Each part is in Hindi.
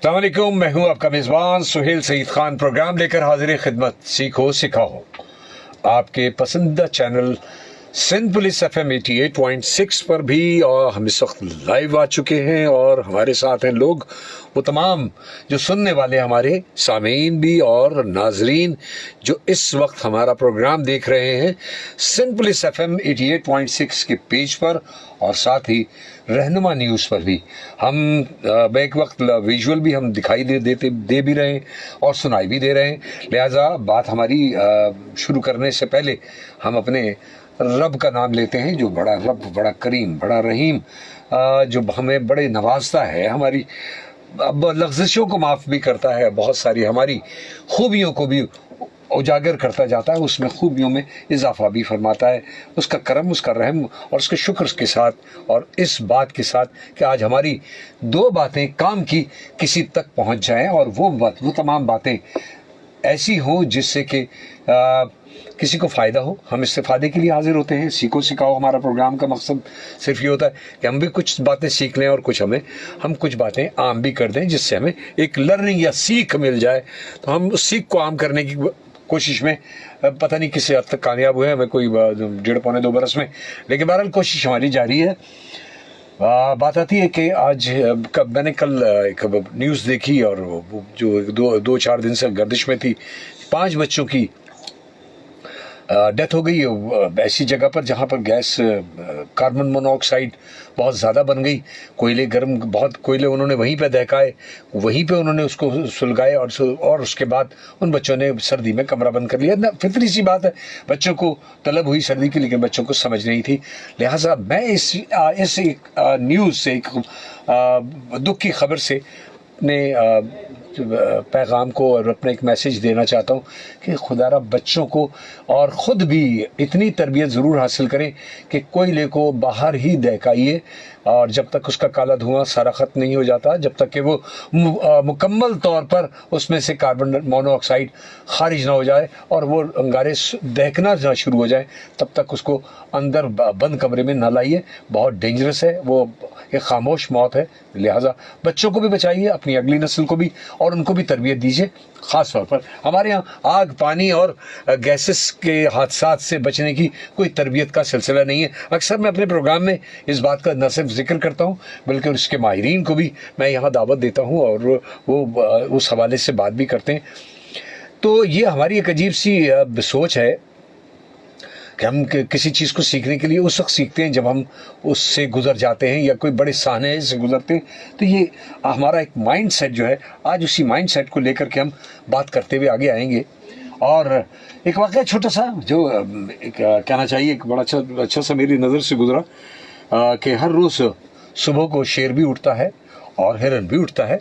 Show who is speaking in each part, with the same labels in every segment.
Speaker 1: अस्सलाम वालेकुम, मैं हूं आपका मेज़बान सुहेल सईद खान। प्रोग्राम लेकर हाजिर खिदमत सीखो सिखाओ। आपके पसंदीदा चैनल सिंध पुलिस FM 88.6 पर भी, और हम इस वक्त लाइव आ चुके हैं और हमारे साथ हैं लोग, वो तमाम जो सुनने वाले हमारे सामीन भी और नाजरीन जो इस वक्त हमारा प्रोग्राम देख रहे हैं सिंध पुलिस FM 88.6 के पेज पर और साथ ही रहनुमा न्यूज़ पर भी। हम बैक वक्त विजुअल भी हम दिखाई दे भी रहे हैं और सुनाई भी दे रहे हैं। लिहाजा बात हमारी शुरू करने से पहले हम अपने रब का नाम लेते हैं, जो बड़ा रब, बड़ा करीम, बड़ा रहीम, जो हमें बड़े नवाजता है, हमारी अब लफ्ज़िशों को माफ़ भी करता है, बहुत सारी हमारी खूबियों को भी उजागर करता जाता है, उसमें खूबियों में इजाफा भी फरमाता है। उसका करम, उसका रहम और उसके शुक्र के साथ, और इस बात के साथ कि आज हमारी दो बातें काम की किसी तक पहुंच जाएं, और वो तमाम बातें ऐसी हों जिससे कि किसी को फ़ायदा हो। हम इस्तेफादे के लिए हाजिर होते हैं। सीखो सिखाओ हमारा प्रोग्राम का मकसद सिर्फ ये होता है कि हम भी कुछ बातें सीख लें और हम कुछ बातें आम भी कर दें, जिससे हमें एक लर्निंग या सीख मिल जाए। तो हम उस सीख को आम करने की कोशिश में पता नहीं किस हद तक कामयाब हुए हैं, हमें कोई 1.5-2 बरस में, लेकिन बहरहाल कोशिश हमारी जारी है। बात आती है कि आज मैंने कल एक न्यूज़ देखी, और वो जो 2-4 दिन से गर्दिश में थी, 5 बच्चों की डेथ हो गई ऐसी जगह पर जहाँ पर गैस कार्बन मोनोऑक्साइड बहुत ज़्यादा बन गई। कोयले गर्म, बहुत कोयले उन्होंने वहीं पे दहकाए, वहीं पे उन्होंने उसको सुलगाए, और उसके बाद उन बच्चों ने सर्दी में कमरा बंद कर लिया। ना, फितरी सी बात है, बच्चों को तलब हुई सर्दी की, लेकिन बच्चों को समझ नहीं थी। लिहाजा मैं इस न्यूज़ से, एक दुख की खबर से अपने पैगाम को और अपना एक मैसेज देना चाहता हूँ कि खुदारा बच्चों को और ख़ुद भी इतनी तरबियत ज़रूर हासिल करें कि कोयले को बाहर ही दहकाइए, और जब तक उसका काला धुआं सारा ख़त्म नहीं हो जाता, जब तक कि वो मुकम्मल तौर पर उसमें से कार्बन मोनोऑक्साइड खारिज ना हो जाए और वो अंगारे दहकना ना शुरू हो जाए, तब तक उसको अंदर बंद कमरे में ना लाइए। बहुत डेंजरस है, वो एक खामोश मौत है। लिहाजा बच्चों को भी बचाइए, अपनी अगली नस्ल को भी, और उनको भी तरबियत दीजिए। ख़ास तौर पर हमारे यहाँ आग, पानी और गैसेस के हादसात से बचने की कोई तरबियत का सिलसिला नहीं है। अक्सर मैं अपने प्रोग्राम में इस बात का न सिर्फ जिक्र करता हूँ, बल्कि उसके माहिरीन को भी मैं यहाँ दावत देता हूँ, और वो उस हवाले से बात भी करते हैं। तो ये हमारी एक अजीब सी सोच है कि हम किसी चीज़ को सीखने के लिए उस वक्त सीखते हैं जब हम उससे गुजर जाते हैं या कोई बड़े साहने से गुजरते हैं। तो ये हमारा एक माइंड सेट जो है, आज उसी माइंड सेट को लेकर के हम बात करते हुए आगे आएंगे। और एक वाक़या छोटा सा जो कहना चाहिए, एक बड़ा अच्छा सा मेरी नज़र से गुजरा, कि हर रोज़ सुबह को शेर भी उठता है और हिरन भी उठता है,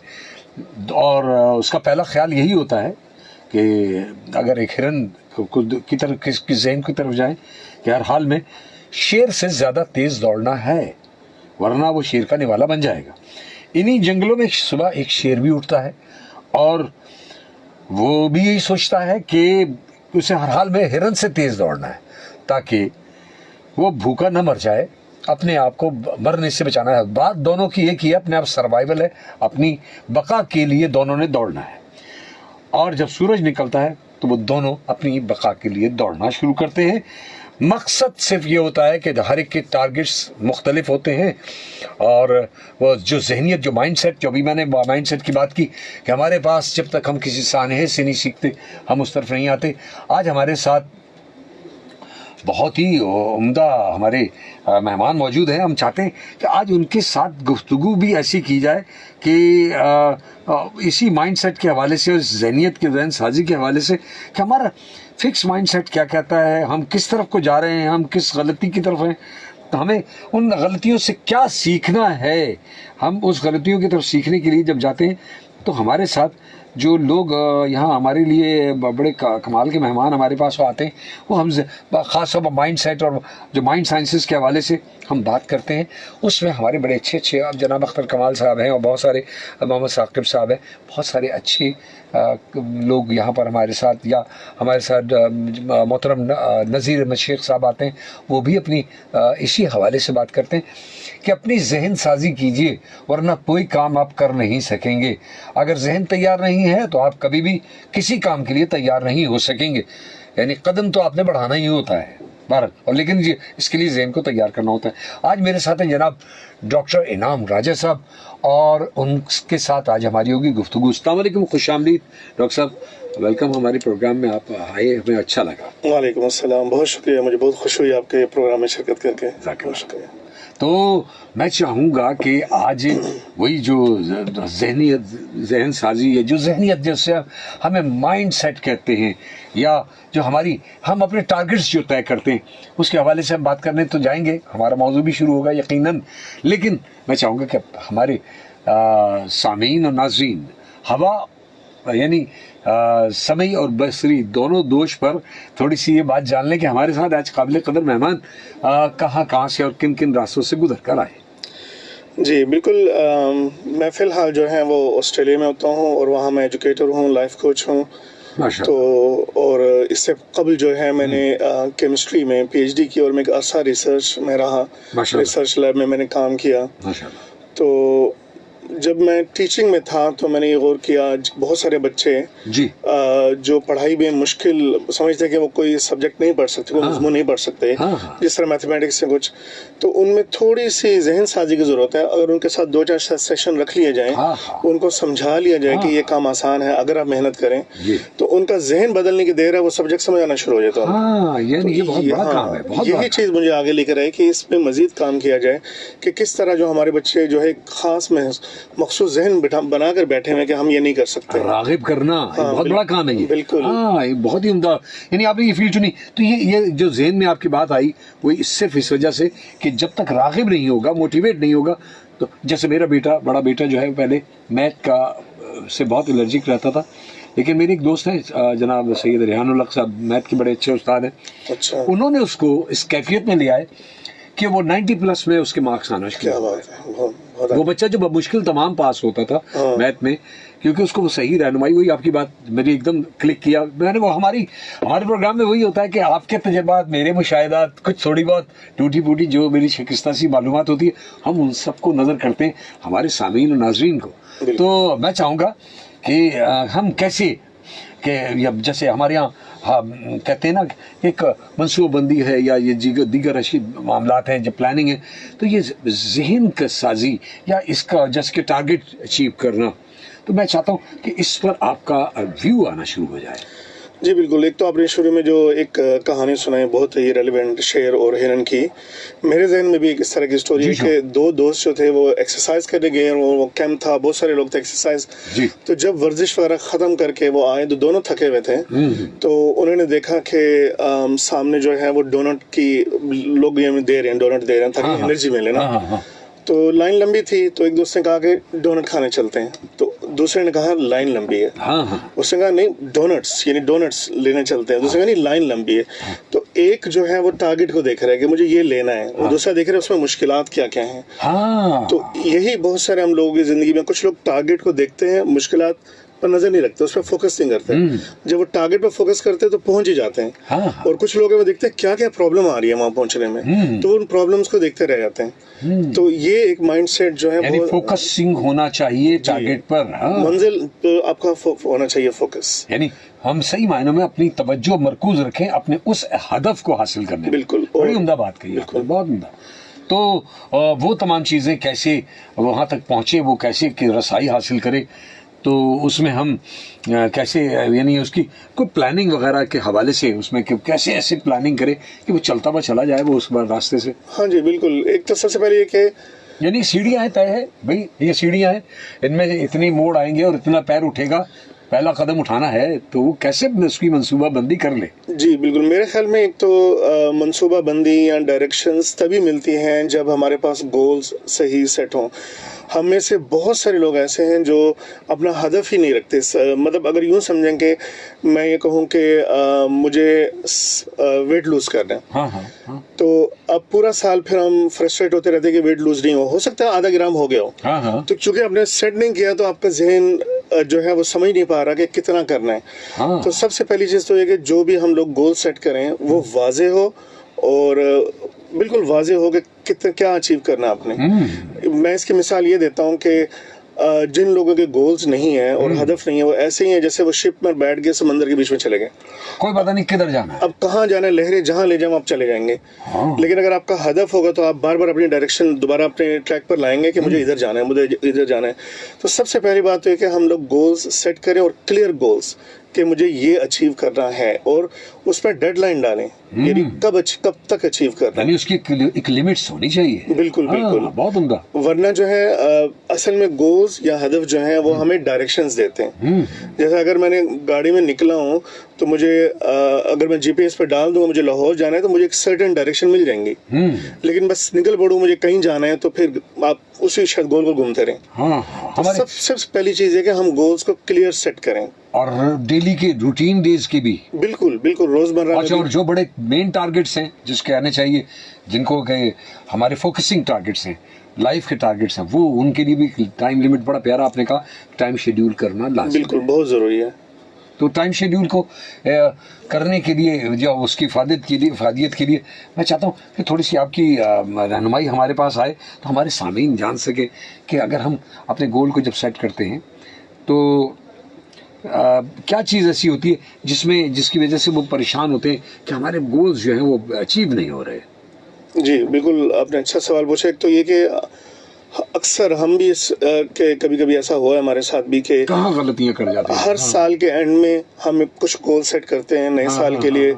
Speaker 1: और उसका पहला ख्याल यही होता है कि अगर एक हिरन की तरफ, किसकी ज़हन की तरफ जाए कि हर हाल में शेर से ज़्यादा तेज़ दौड़ना है, वरना वो शेर का निवाला बन जाएगा। इन्हीं जंगलों में सुबह एक शेर भी उठता है, और वो भी यही सोचता है कि उसे हर हाल में हिरन से तेज़ दौड़ना है, ताकि वो भूखा न मर जाए, अपने आप को मरने से बचाना है। बात दोनों की एक ही है, अपने आप सर्वाइवल है, अपनी बका के लिए दोनों ने दौड़ना है। और जब सूरज निकलता है तो वो दोनों अपनी बका के लिए दौड़ना शुरू करते हैं। मकसद सिर्फ ये होता है कि हर एक के टारगेट्स मुख्तलिफ होते हैं, और वो जो जहनीत, जो माइंडसेट, जो अभी मैंने माइंडसेट की बात की कि हमारे पास जब तक हम किसी सानहे से नहीं सीखते हम उस तरफ नहीं आते। आज हमारे साथ बहुत ही उम्दा हमारे मेहमान मौजूद हैं। हम चाहते हैं कि आज उनके साथ गुफ्तगू भी ऐसी की जाए कि इसी माइंडसेट के हवाले से, उस जहनीत के, जहन साजी के हवाले से, कि हमारा फिक्स माइंडसेट क्या कहता है, हम किस तरफ को जा रहे हैं, हम किस गलती की तरफ हैं, तो हमें उन गलतियों से क्या सीखना है। हम उस गलतियों की तरफ सीखने के लिए जब जाते हैं तो हमारे साथ जो लोग यहाँ हमारे लिए बड़े कमाल के मेहमान हमारे पास आते हैं, वो हम ख़ास तौर पर माइंड सेट और जो माइंड साइंसेस के हवाले से हम बात करते हैं, उसमें हमारे बड़े अच्छे अब जनाब अख्तर कमाल साहब हैं, और बहुत सारे मोहम्मद साकिब साहब हैं, बहुत सारे अच्छे लोग यहाँ पर हमारे साथ, या हमारे साथ मोहतरम नज़ीर अहमद शेख साहब आते हैं, वो भी अपनी इसी हवाले से बात करते हैं कि अपनी जहन साजी कीजिए, वरना कोई काम आप कर नहीं सकेंगे। अगर जहन तैयार नहीं है तो आप कभी भी किसी काम के लिए तैयार नहीं हो सकेंगे। यानी कदम तो आपने बढ़ाना ही होता है भारत, और लेकिन ये इसके लिए जहन को तैयार करना होता है। आज मेरे साथ हैं जनाब डॉक्टर इनाम राजा साहब, और उनके साथ आज हमारी होगी गुफ्तगू। अस्सलाम वालेकुम, खुशामदीद डॉक्टर साहब, वेलकम हमारे प्रोग्राम में, आप आए, हमें अच्छा लगा।
Speaker 2: वालेकुम अस्सलाम, बहुत शुक्रिया, मुझे बहुत खुश हुई आपके प्रोग्राम में शिरकत करके, बहुत शुक्रिया।
Speaker 1: तो मैं चाहूँगा कि आज वही जो जहन साजी है, जो जहनीत जैसे हमें माइंड सेट कहते हैं, या जो हम अपने टारगेट्स जो तय करते हैं, उसके हवाले से हम बात करने तो जाएंगे, हमारा मौजू भी शुरू होगा यकीनन। लेकिन मैं चाहूँगा कि हमारे सामीन और नाज़रीन हवा यानी समय और बसरी दोनों दोष पर थोड़ी सी ये बात जान लें कि हमारे साथ आज काबिल कदर मेहमान कहाँ से और किन किन रास्तों से गुजर कर आए।
Speaker 2: जी बिल्कुल, मैं फ़िलहाल जो है वो ऑस्ट्रेलिया में होता हूँ, और वहाँ मैं एजुकेटर हूँ, लाइफ कोच हूँ। तो और इससे कबल जो है मैंने केमिस्ट्री में PhD की, और मैं एक अर्सा रिसर्च में रहा, रिसर्च लैब में मैंने काम किया। तो जब मैं टीचिंग में था तो मैंने ये गौर किया, बहुत सारे बच्चे
Speaker 1: जी
Speaker 2: जो पढ़ाई में मुश्किल समझते हैं कि वो कोई सब्जेक्ट नहीं पढ़ सकते, कोई मज़मून नहीं पढ़ सकते, जिस तरह मैथमेटिक्स से कुछ, तो उनमें थोड़ी सी जहन साजी की ज़रूरत है। अगर उनके साथ 2-4 सेशन रख लिए जाएं, उनको समझा लिया जाए कि ये काम आसान है, अगर आप मेहनत करें तो उनका जहन बदलने की देर है, वो सब्जेक्ट समझ आना शुरू हो जाता है। यही चीज़ मुझे आगे लेकर आई कि इस पर मज़ीद काम किया जाए कि किस तरह जो हमारे बच्चे जो है ख़ास मखसूस जहन बनाकर बैठे हुए कि हम ये नहीं कर सकते।
Speaker 1: रागिब करना बहुत बड़ा काम है ये,
Speaker 2: बिल्कुल,
Speaker 1: ये बहुत ही उम्दा। यानी आपने ये फील्ड चुनी, तो ये जो जहन में आपकी बात आई वो सिर्फ इस वजह से कि जब तक रागिब नहीं होगा, मोटिवेट नहीं होगा, तो जैसे मेरा बड़ा बेटा जो है पहले मैथ का से बहुत एलर्जिक रहता था, लेकिन मेरी एक दोस्त है जनाब सैयद रेहानुल हक साहब, मैथ के बड़े अच्छे उस्ताद हैं।
Speaker 2: अच्छा।
Speaker 1: उन्होंने उसको इस कैफियत में ले आए कि वो 90+ में उसके मार्क्स आना शुरू हो। वो बच्चा जो मुश्किल तमाम पास होता था मैथ में, क्योंकि उसको वो सही रहनुमाई, वही आपकी बात मेरी एकदम क्लिक किया मैंने। वो हमारे प्रोग्राम में वही होता है कि आपके तजुर्बात, मेरे मुशाहिदात, कुछ थोड़ी बहुत टूटी फूटी जो मेरी शिकस्ता सी मालूमात होती है, हम उन सबको नज़र करते हैं हमारे सामीन और नाजरीन को। तो मैं चाहूँगा कि हम कैसे कि जैसे हमारे यहाँ कहते हैं ना, एक मनसूबाबंदी है या ये दीगर मामलात हैं, जब प्लानिंग है, तो ये जहन का साजी या इसका जैसे टारगेट अचीव करना, तो मैं चाहता हूँ कि इस पर आपका व्यू आना शुरू हो जाए।
Speaker 2: जी बिल्कुल, एक तो आपने शुरू में जो एक कहानी सुनाई बहुत ही रेलेवेंट, शेर और हिरन की, मेरे जहन में भी एक इस तरह की स्टोरी है कि 2 दोस्त जो थे वो एक्सरसाइज करने गए, और वो कैंप था, बहुत सारे लोग थे एक्सरसाइज, तो जब वर्जिश वगैरह ख़त्म करके वो आए तो दोनों थके हुए थे। तो उन्होंने देखा कि सामने जो है वो डोनट की लोग दे रहे हैं, डोनट दे रहे हैं ताकि एनर्जी मिले ना। तो लाइन लंबी थी, तो एक दोस्त ने कहा कि डोनट खाने चलते हैं, तो दूसरे ने कहा लाइन लंबी है। उसने कहा नहीं, डोनट्स लेने चलते हैं। दूसरे कहा नहीं, लाइन लंबी है। तो एक जो है वो टारगेट को देख रहा है कि मुझे ये लेना है, और दूसरा देख रहा है उसमें मुश्किलात क्या क्या हैं। तो यही बहुत सारे हम लोगों की जिंदगी में, कुछ लोग टारगेट को देखते हैं, मुश्किलात पर नजर नहीं रखते, उस पर फोकस नहीं करते। जब वो टारगेट पर फोकस करते हैं तो पहुंच ही जाते हैं। और कुछ लोग वो देखते हैं क्या क्या प्रॉब्लम आ रही है वहां पहुंचने में, तो उन प्रॉब्लम्स को देखते रह जाते हैं। तो ये एक माइंडसेट जो है वो
Speaker 1: फोकसिंग होना चाहिए टारगेट पर,
Speaker 2: मंजिल तो आपका होना चाहिए फोकस।
Speaker 1: यानी हम सही मायनों में अपनी तवज्जो मरकूज रखें अपने उस हदफ को हासिल करने।
Speaker 2: बिल्कुल,
Speaker 1: बड़ी उम्दा बात कही आपने, बहुत उम्दा। तो वो तमाम चीजें कैसे वहां तक पहुंचे, वो कैसे रसाई हासिल करे, तो उसमें हम कैसे यानी उसकी कोई प्लानिंग वगैरह के हवाले से उसमें कैसे ऐसे प्लानिंग करे कि वो चलता हुआ चला जाए वो उस बार रास्ते से।
Speaker 2: हाँ जी बिल्कुल, एक तो सबसे पहले ये कि
Speaker 1: यानी सीढ़ियाँ हैं, तय है भाई ये सीढ़ियाँ हैं, इनमें इतनी मोड़ आएंगे और इतना पैर उठेगा, पहला कदम उठाना है, तो वो कैसे उसकी मंसूबा बंदी कर ले।
Speaker 2: जी बिल्कुल, मेरे ख्याल में एक तो मंसूबा बंदी या डायरेक्शंस तभी मिलती हैं जब हमारे पास गोल्स सही सेट हों। हम में से बहुत सारे लोग ऐसे हैं जो अपना हदफ ही नहीं रखते। मतलब अगर यूँ समझें कि मैं ये कहूँ कि मुझे वेट लूज करना है, तो अब पूरा साल फिर हम फ्रस्ट्रेट होते रहते हैं कि वेट लूज नहीं हो सकता है आधा ग्राम हो गया हो। तो चूंकि आपने सेट नहीं किया तो आपका जहन जो है वो समझ नहीं पा रहा कि कितना करना है।
Speaker 1: हाँ।
Speaker 2: तो सबसे पहली चीज़ तो ये कि जो भी हम लोग गोल सेट करें वो वाजे हो और बिल्कुल वाजे हो कि कितना क्या अचीव करना है आपने। मैं इसकी मिसाल ये देता हूँ कि जिन लोगों के गोल्स नहीं है और हदफ नहीं है वो ऐसे ही है जैसे वो शिप में बैठ गए समंदर के बीच में चले गए,
Speaker 1: कोई पता नहीं किधर जाना है।
Speaker 2: अब कहाँ जाना है, लहरें जहाँ ले जाएं आप चले जाएंगे।
Speaker 1: हाँ।
Speaker 2: लेकिन अगर आपका हदफ होगा तो आप बार बार अपनी डायरेक्शन दोबारा अपने ट्रैक पर लाएंगे कि मुझे इधर जाना है, मुझे इधर जाना है। तो सबसे पहली बात तो ये कि हम लोग गोल्स सेट करें और क्लियर गोल्स कि मुझे ये अचीव करना है और उस पर डेडलाइन डालें, यानी कब तक अचीव करना है,
Speaker 1: यानी उसकी एक लिमिट्स होनी चाहिए।
Speaker 2: बिल्कुल बिल्कुल।
Speaker 1: बहुत उम्दा।
Speaker 2: वरना जो है असल में गोल्स या हदफ जो है वो हमें डायरेक्शंस देते हैं। जैसे अगर मैंने गाड़ी में निकला हूँ तो मुझे अगर मैं जीपीएस पे डाल दूँ मुझे लाहौर जाना है तो मुझे एक सर्टेन डायरेक्शन मिल जाएंगी। लेकिन बस निकल पड़ूँ मुझे कहीं जाना है तो फिर आप उसी शायद गोल को घूमते रहें। तो सबसे पहली चीज़ है कि हम गोल्स को क्लियर सेट करें
Speaker 1: और डेली के रूटीन डेज के भी
Speaker 2: बिल्कुल बिल्कुल रोजमर्रा।
Speaker 1: अच्छा, और जो बड़े मेन टारगेट्स हैं जिसके आने चाहिए, जिनको के हमारे फोकसिंग टारगेट्स हैं, लाइफ के टारगेट्स हैं, वो उनके लिए भी टाइम लिमिट, बड़ा प्यारा आपने कहा, टाइम शेड्यूल करना लाजमी,
Speaker 2: बिल्कुल बहुत जरूरी है।
Speaker 1: तो टाइम शेड्यूल को करने के लिए, जो उसकी फादियत के लिए मैं चाहता हूँ कि थोड़ी सी आपकी रहनुमाई हमारे पास आए तो हमारे सामीन जान सके कि अगर हम अपने गोल को जब सेट करते हैं तो क्या चीज़ ऐसी होती है जिसकी वजह से वो परेशान होते हैं कि हमारे गोल्स जो हैं वो अचीव नहीं हो रहे।
Speaker 2: जी बिल्कुल, आपने अच्छा सवाल पूछा। एक तो ये कि अक्सर हम भी के कभी कभी ऐसा हुआ है हमारे साथ भी कि
Speaker 1: कहाँ गलतियाँ कर जाते हैं।
Speaker 2: हर साल के एंड में हम कुछ गोल सेट करते हैं नए साल के लिए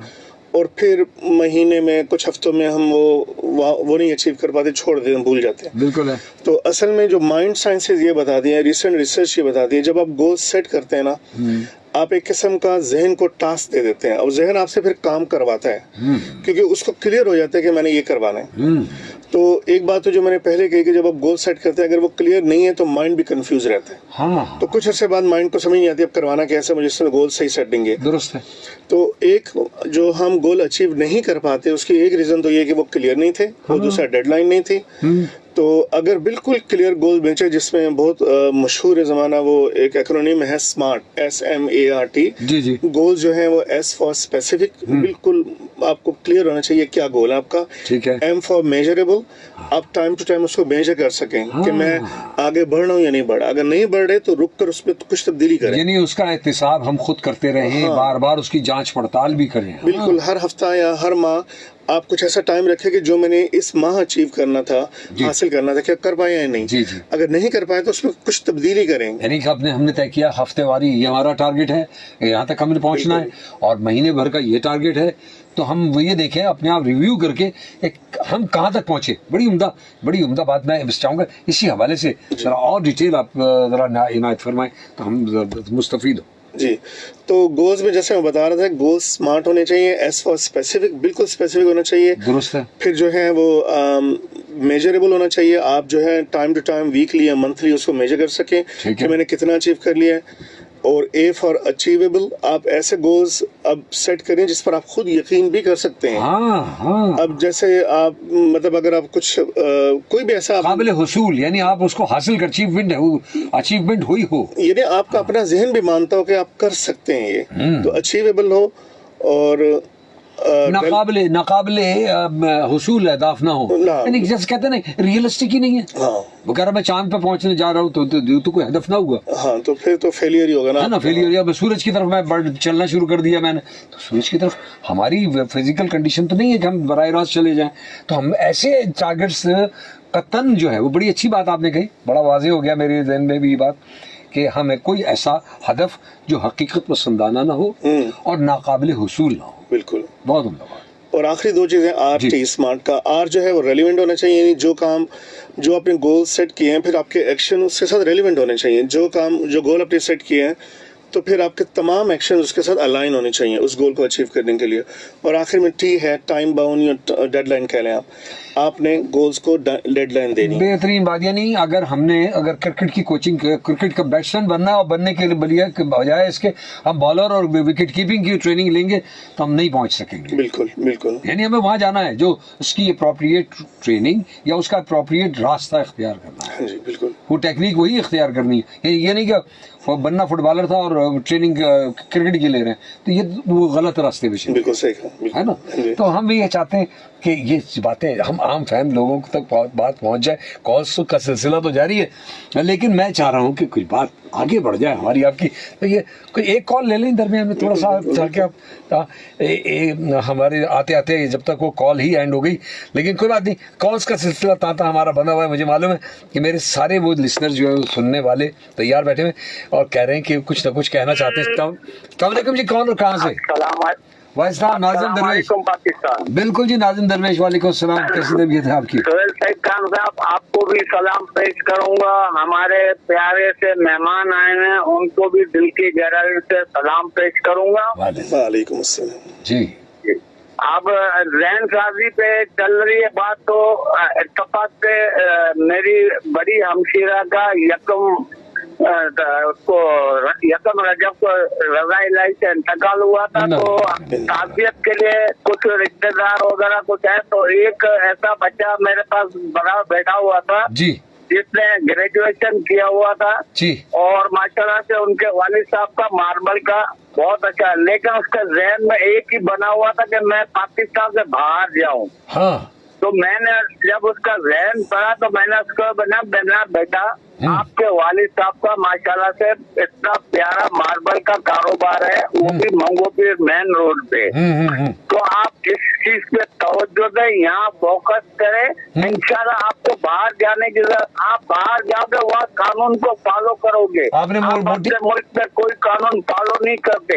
Speaker 2: और फिर महीने में कुछ हफ्तों में हम वो नहीं अचीव कर पाते, छोड़ देते हैं, भूल जाते हैं।
Speaker 1: बिल्कुल है।
Speaker 2: तो असल में जो माइंड साइंसेज ये बताती है, रिसेंट रिसर्च ये बताती है, जब आप गोल सेट करते हैं ना आप एक किस्म का जहन को टास्क दे देते हैं और जहन आपसे फिर काम करवाता है क्योंकि उसको क्लियर हो जाता है कि मैंने ये करवाना है। तो एक बात तो जो मैंने पहले कही कि जब आप गोल सेट करते हैं अगर वो क्लियर नहीं है तो माइंड भी कंफ्यूज रहता है।
Speaker 1: हाँ।
Speaker 2: तो कुछ अर्से बाद माइंड को समझ नहीं आती अब करवाना कैसे, मुझे इसमें गोल सही सेट देंगे।
Speaker 1: दुरुस्त है।
Speaker 2: तो एक जो हम गोल अचीव नहीं कर पाते उसकी एक रीजन तो ये कि वो क्लियर नहीं थे और दूसरा डेडलाइन नहीं थी। तो अगर बिल्कुल क्लियर गोल बेचे, जिसमें बहुत मशहूर है ज़माना, वो एक एक्रोनिम है SMART, SMART।
Speaker 1: जी जी।
Speaker 2: गोल जो है वो S फॉर स्पेसिफिक, बिल्कुल आपको क्लियर होना चाहिए क्या गोल है आपका।
Speaker 1: ठीक है।
Speaker 2: M फॉर मेजरेबल, आप टाइम टू टाइम उसको मेजर कर सकें कि मैं आगे बढ़ रहा हूँ या नहीं बढ़ा। अगर नहीं बढ़ रहे तो रुक कर उसमें कुछ तब्दीली करें,
Speaker 1: यानी उसका एहतिसाब हम खुद करते रहें, बार बार उसकी जांच पड़ताल भी करें।
Speaker 2: बिल्कुल, हर हफ्ता या हर माह आप कुछ ऐसा टाइम रखें कि जो मैंने इस माह अचीव करना था, हासिल करना था, क्या कर पाए या नहीं।
Speaker 1: जी जी।
Speaker 2: अगर नहीं कर पाए तो उसमें कुछ तब्दीली करें।
Speaker 1: यानी कि हमने तय किया हफ्तेवारी ये हमारा टारगेट है, यहाँ तक हमने पहुंचना है, और महीने भर का ये टारगेट है, तो हम वो ये देखें अपने आप रिव्यू करके हम कहाँ तक पहुंचे। बड़ी उम्दा बात मैं चाहूँगा इसी हवाले से जरा और डिटेल आप जरा इनायत फरमाएं तो हम मुस्तफीद हो।
Speaker 2: जी, तो गोल्स में जैसे मैं बता रहा था, गोल्स स्मार्ट होने चाहिए, S फॉर स्पेसिफिक, बिल्कुल स्पेसिफिक होना चाहिए।
Speaker 1: दुरुस्त है। फिर
Speaker 2: जो है वो मेजरेबल होना चाहिए, आप जो है टाइम टू टाइम, वीकली या मंथली उसको मेजर कर सकें कि मैंने कितना अचीव कर लिया है। और A फॉर अचीवेबल, आप ऐसे गोल्स अब सेट करें जिस पर आप खुद यकीन भी कर सकते हैं। अब जैसे आप मतलब अगर आप कुछ कोई भी ऐसा
Speaker 1: काबिल हुसूल, यानी आप उसको हासिल कर अचीवमेंट हुई हो,
Speaker 2: यानी आपका अपना जहन भी मानता हो कि आप कर सकते हैं ये, तो अचीवेबल हो और
Speaker 1: नाकाबिले हुसूल अहदाफ ना हो, यानी जैसे कहते हैं ना रियलिस्टिक ही नहीं है। वो कह रहा मैं चांद पे पहुंचने जा रहा हूँ तो कोई हदफ ना हुआ।
Speaker 2: हाँ, तो फिर तो फेलियर ही होगा ना।
Speaker 1: है ना, फेलियर। या सूरज की तरफ मैं चलना शुरू कर दिया मैंने, तो सूरज की तरफ हमारी फिजिकल कंडीशन तो नहीं है कि हम बराह रास्त चले जाएं। तो हम ऐसे टारगेट्स का तन जो है वो, बड़ी अच्छी बात आपने कही, बड़ा वाज़ेह हो गया मेरे जहन में भी ये बात कि हमें कोई ऐसा हदफ जो हकीकत पसंदाना ना हो और नाकाबिल हुसूल ना हो।
Speaker 2: बिल्कुल,
Speaker 1: बहुत उम्दा।
Speaker 2: और आखिरी दो चीजें, RT स्मार्ट का R जो है वो रेलिवेंट होना चाहिए, यानी जो काम जो आपने गोल सेट किए हैं फिर आपके एक्शन उसके साथ रेलिवेंट होने चाहिए। जो गोल आपने सेट किए हैं तो फिर आपके तमाम एक्शन उसके साथ अलाइन होने चाहिए उस गोल को अचीव करने के लिए। और आखिर में T है टाइम बाउंड या डेडलाइन कह लें आप। आपने गोल्स को डेडलाइन देनी।
Speaker 1: बेहतरीन बात, यानी अगर क्रिकेट की कोचिंग, क्रिकेट का बैट्समैन बनना है और बनने के लिए बजाय इसके हम बॉलर और विकेट कीपिंग की ट्रेनिंग लेंगे तो हम नहीं पहुंच सकेंगे।
Speaker 2: बिल्कुल बिल्कुल।
Speaker 1: यानी हमें वहां जाना है जो उसकी अप्रोप्रिएट ट्रेनिंग या उसका अप्रोप्रिएट रास्ता इख्तियार करना है।
Speaker 2: हाँ जी बिल्कुल।
Speaker 1: वो टेक्निक वही इख्तियार करनी है। ये नहीं कि बनना फुटबॉलर था और ट्रेनिंग क्रिकेट की ले रहे हैं, तो ये वो गलत रास्ते पे
Speaker 2: बिल्कुल सही कहा,
Speaker 1: है ना। तो हम भी ये चाहते हैं कि ये बातें हम आम फैम लोगों तक बात पहुंच जाए। कॉल्स का सिलसिला तो जारी है, लेकिन मैं चाह रहा हूं कि कुछ बात आगे बढ़ जाए हमारी आपकी। तो ये कोई एक कॉल ले लें दरमियान में, थोड़ा सा ताकि आप हमारे आते आते जब तक वो कॉल ही एंड हो गई, लेकिन कोई बात नहीं, कॉल्स का सिलसिला तांता हमारा बना हुआ है। मुझे मालूम है कि मेरे सारे वो लिसनर जो है सुनने वाले तैयार बैठे हुए और कह रहे हैं कि कुछ ना कुछ कहना चाहते हैं। अस्सलामुअलैकुम जी, कौन और कहाँ से? वाइसलाम नाजिम दरवेश।
Speaker 3: पाकिस्तान।
Speaker 1: बिल्कुल जी नाजिम दरवेश, वालेकुम सलाम। कैसी तबीयत है आपकी?
Speaker 3: सोहेल सईद खान साहब, आपको भी सलाम पेश करूंगा। हमारे प्यारे से मेहमान आए हैं, उनको भी दिल की गहराई से सलाम पेश करूंगा।
Speaker 2: वालेकुम अस्सलाम
Speaker 1: जी।
Speaker 3: अब रैन साजी पे चल रही है बात, तो इत्तेफाक से मेरी बड़ी हमशीरा का यकम रजब को रजा इलाही से इंतकाल हुआ था। तो ताज़ियत के लिए कुछ रिश्तेदार वगैरह कुछ है, तो एक ऐसा बच्चा मेरे पास बड़ा बैठा हुआ था
Speaker 1: जी,
Speaker 3: जिसने ग्रेजुएशन किया हुआ था
Speaker 1: जी,
Speaker 3: और माशाल्लाह से उनके वालिद साहब का मार्बल का बहुत अच्छा है, लेकिन उसके ज़हन में एक ही बना हुआ था कि मैं पाकिस्तान से बाहर जाऊं।
Speaker 1: हाँ।
Speaker 3: तो मैंने जब उसका ज़हन पड़ा तो मैंने उसको बना बेटा, आपके वालिद साहब का माशाल्लाह से इतना प्यारा मार्बल का कारोबार है, वो भी मंगोपीर मेन रोड पे। तो आप इस चीज पे तवज्जो दें, यहाँ फोकस करें। इंशाल्लाह आपको बाहर जाने की जरूरत, आप बाहर जाओगे वहाँ कानून को फॉलो करोगे।
Speaker 1: आपने
Speaker 3: अपने मुल्क में कोई कानून फॉलो नहीं करते,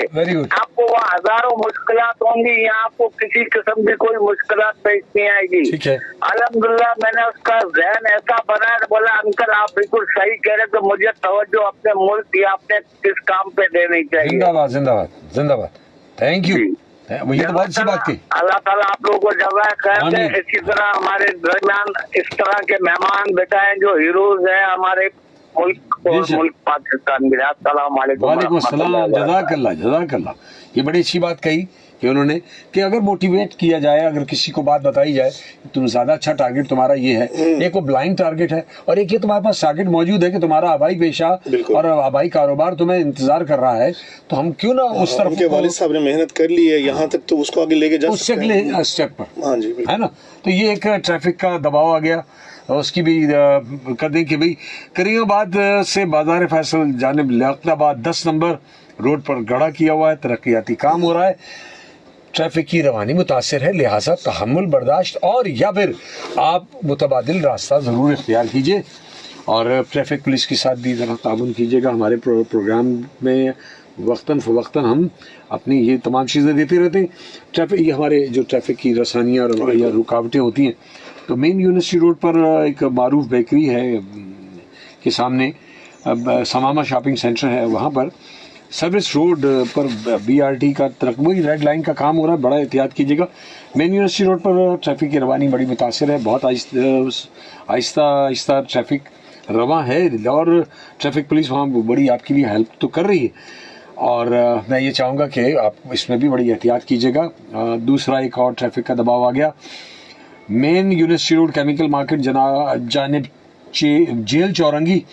Speaker 3: आपको वहाँ हजारों मुश्किलात होंगी, यहाँ आपको किसी किस्म की कोई मुश्किलात पेश नहीं आएगी। अल्हम्दुलिल्लाह मैंने उसका ज़हन ऐसा बनाया, बोला अंकल आप बिल्कुल सही कह रहे, तो मुझे तवज्जो अपने मुल्क या अपने किस काम पे देनी चाहिए।
Speaker 1: जिंदाबाद जिंदाबाद जिंदाबाद। थैंक यू, ये तो बहुत अच्छी बात की।
Speaker 3: अल्लाह ताला आप लोगों को जज़ाए खैर दे। इसी तरह हमारे दरमियान इस तरह के मेहमान बैठाए जो हीरोज हैं हमारे मुल्क और मुल्क पाकिस्तान के। अस्सलाम वालेकुम।
Speaker 1: वालेकुम सलाम, जज़ाकल्लाह जज़ाकल्लाह। ये बड़ी अच्छी बात कही कि उन्होंने कि अगर मोटिवेट किया जाए, अगर किसी को बात बताई जाए तुम ज्यादा अच्छा टारगेट तुम्हारा ये है, एक वो ब्लाइंड टारगेट है और एक ये तुम्हारे पास टारगेट मौजूद है कि तुम्हारा आबाई पेशा और आबाई कारोबार तुम्हें इंतजार कर रहा है, तो हम क्यों ना उस तरफ।
Speaker 2: उनके वालिद साहब ने मेहनत कर ली है यहाँ तक, तो उसको आगे लेके जा
Speaker 1: सकते हैं अगले स्टेप पर।
Speaker 2: हाँ जी,
Speaker 1: है ना। तो ये एक ट्रैफिक का दबाव आ गया, उसकी भी कर दें कि भाई करीमाबाद से बाजार फैसल जानिब लियाकताबाद 10 नंबर रोड पर गड़ा किया हुआ है, तरक्याती काम हो रहा है, ट्रैफिक की रवानी मुतासिर है, लिहाजा तहम्मुल बर्दाश्त और या फिर आप मुतबादिल रास्ता ज़रूर इख्तियार कीजिए और ट्रैफिक पुलिस के साथ भी ज़रा ताउन कीजिएगा। हमारे प्रोग्राम में वक्तन फ़वक्तन हम अपनी ये तमाम चीज़ें देते रहते हैं। ट्रैफिक, ये हमारे जो ट्रैफिक की रसानियाँ या रुकावटें होती हैं, तो मेन यूनिवर्सिटी रोड पर एक मारूफ बेकरी है के सामने समामा शॉपिंग सेंटर है, वहाँ पर सर्विस रोड पर BRT का वही रेड लाइन का काम हो रहा है, बड़ा एहतियात कीजिएगा। मेन यूनिवर्सिटी रोड पर ट्रैफिक की रवानी बड़ी मुतासिर है, बहुत आहिस्ता आहिस्ता ट्रैफिक रवा है और ट्रैफिक पुलिस वहाँ बड़ी आपके लिए हेल्प तो कर रही है और मैं ये चाहूँगा कि आप इसमें भी बड़ी एहतियात कीजिएगा। दूसरा एक और ट्रैफिक का दबाव आ गया, main university road chemical market जानिब जेल चौरंगी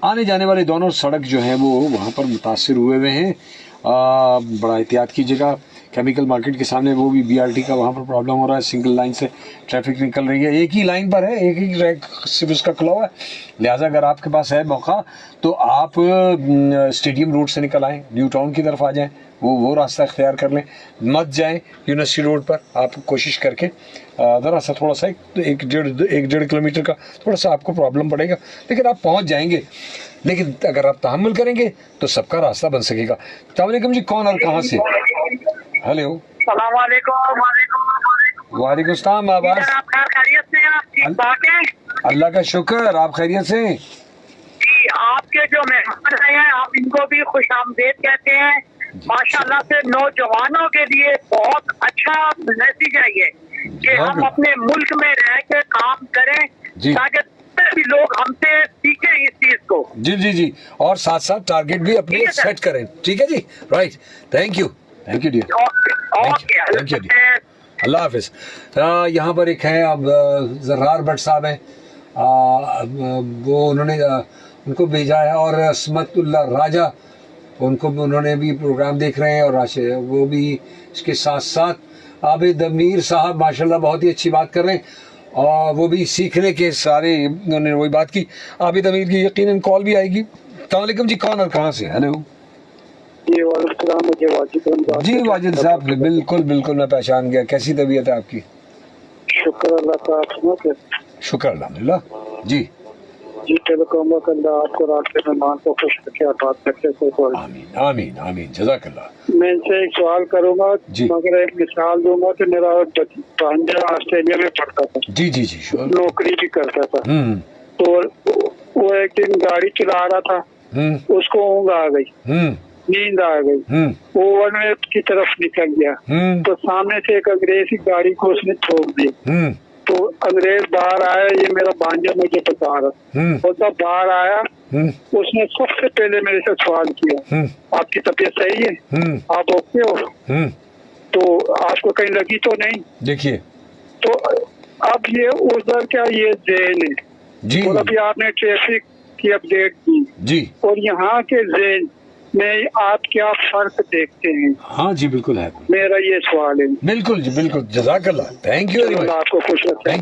Speaker 1: आने जाने वाले दोनों सड़क जो है वो वहाँ पर मुतासिर हुए हैं, बड़ा एहतियात कीजिएगा। केमिकल मार्केट के सामने वो भी BRT का वहाँ पर प्रॉब्लम हो रहा है, सिंगल लाइन से ट्रैफिक निकल रही है, एक ही लाइन पर है, एक ही ट्रैक सिर्फ उसका खुला हुआ है, लिहाजा अगर आपके पास है मौका तो आप स्टेडियम रोड से निकल आएँ, न्यू टाउन की तरफ आ जाएँ, वो रास्ता इख्तियार कर लें, मत जाएं यूनिवर्सिटी रोड पर। आप कोशिश करके ज़रा सा थोड़ा सा एक डेढ़ किलोमीटर का थोड़ा सा आपको प्रॉब्लम पड़ेगा, लेकिन आप पहुंच जाएंगे। लेकिन अगर आप तहम्मुल करेंगे तो सबका रास्ता बन सकेगा। अस्सलाम वालेकुम जी, कौन और कहाँ से? हेलो, वालेकुम सलाम। आवाज़ अल्लाह का शुक्र, आप खैरियत से?
Speaker 3: आपके जो मेहमान आए हैं आप इनको भी खुशामदीद कहते हैं। माशाल्लाह से नौजवानों के लिए बहुत अच्छा मैसेज है ये कि हम अपने मुल्क में रह के काम करें
Speaker 1: जी।
Speaker 3: ताकि भी लोग हमसे सीखें इस चीज को।
Speaker 1: जी जी जी, और साथ साथ टारगेट भी अपने
Speaker 3: ठीक है सर।
Speaker 1: सेट करें। ठीक है जी, right, thank you dear,
Speaker 3: okay
Speaker 1: thank you Allah हाफिज। यहाँ पर एक है अब जर्रार भट्ट साहब हैं, वो उन्होंने उनको भेजा है, और असमतुल्ला राजा उन्होंने भी प्रोग्राम देख रहे हैं, और वो भी इसके साथ साथ आबिद अमीर साहब माशाल्लाह बहुत ही अच्छी बात कर रहे हैं, और वो भी सीखने के सारे उन्होंने वही बात की। आबिद अमीर की यकीनन कॉल भी आएगी। अस्सलाम वालेकुम जी, कौन और कहाँ से? हेलो
Speaker 3: जी वालेकुम, मुझे वाजिद
Speaker 1: जी वाजिद साहब, बिल्कुल बिल्कुल मैं पहचान गया। कैसी तबीयत है आपकी?
Speaker 3: शुक्र अल्लाह का, आप सुनो।
Speaker 1: शुक्र अल्हम्दुलिल्लाह जी।
Speaker 3: जी टेलीकॉम का अल्लाह आपको रात के मेहमान को खुश रखे, बात करते को।
Speaker 1: आमीन आमीन आमीन, जज़ाकल्लाह।
Speaker 3: मैं इनसे एक सवाल करूंगा,
Speaker 1: जी।
Speaker 3: मगर एक मिसाल दूंगा कि मेरा भांजा ऑस्ट्रेलिया में पढ़ता था,
Speaker 1: जी जी जी, श्योर।
Speaker 3: नौकरी भी करता था।
Speaker 1: हम्म
Speaker 3: तो वो एक दिन गाड़ी चला रहा था, उसको ऊँघ आ गई, नींद आ गई, वो ओवरवे की तरफ निकल गया, तो सामने से एक अंग्रेज की गाड़ी को उसने ठोक दी। तो अंग्रेज बाहर आया, ये मेरा भांजा मुझे बता रहा, वो जब बाहर आया उसने सबसे पहले मेरे से सवाल किया, आपकी तबीयत सही है, आप ओके हो, तो आपको कहीं लगी तो नहीं?
Speaker 1: देखिए,
Speaker 3: तो अब ये उधर क्या ये जेल है
Speaker 1: जी,
Speaker 3: और अभी आपने ट्रैफिक की अपडेट दी
Speaker 1: जी,
Speaker 3: और यहाँ के जेल में आप क्या फर्क देखते हैं?
Speaker 1: हाँ जी बिल्कुल है,
Speaker 3: मेरा ये सवाल है।
Speaker 1: बिल्कुल जी बिल्कुल, जज़ाकल्लाह, थैंक यू वेरी मच,
Speaker 3: आपको खुश रखें,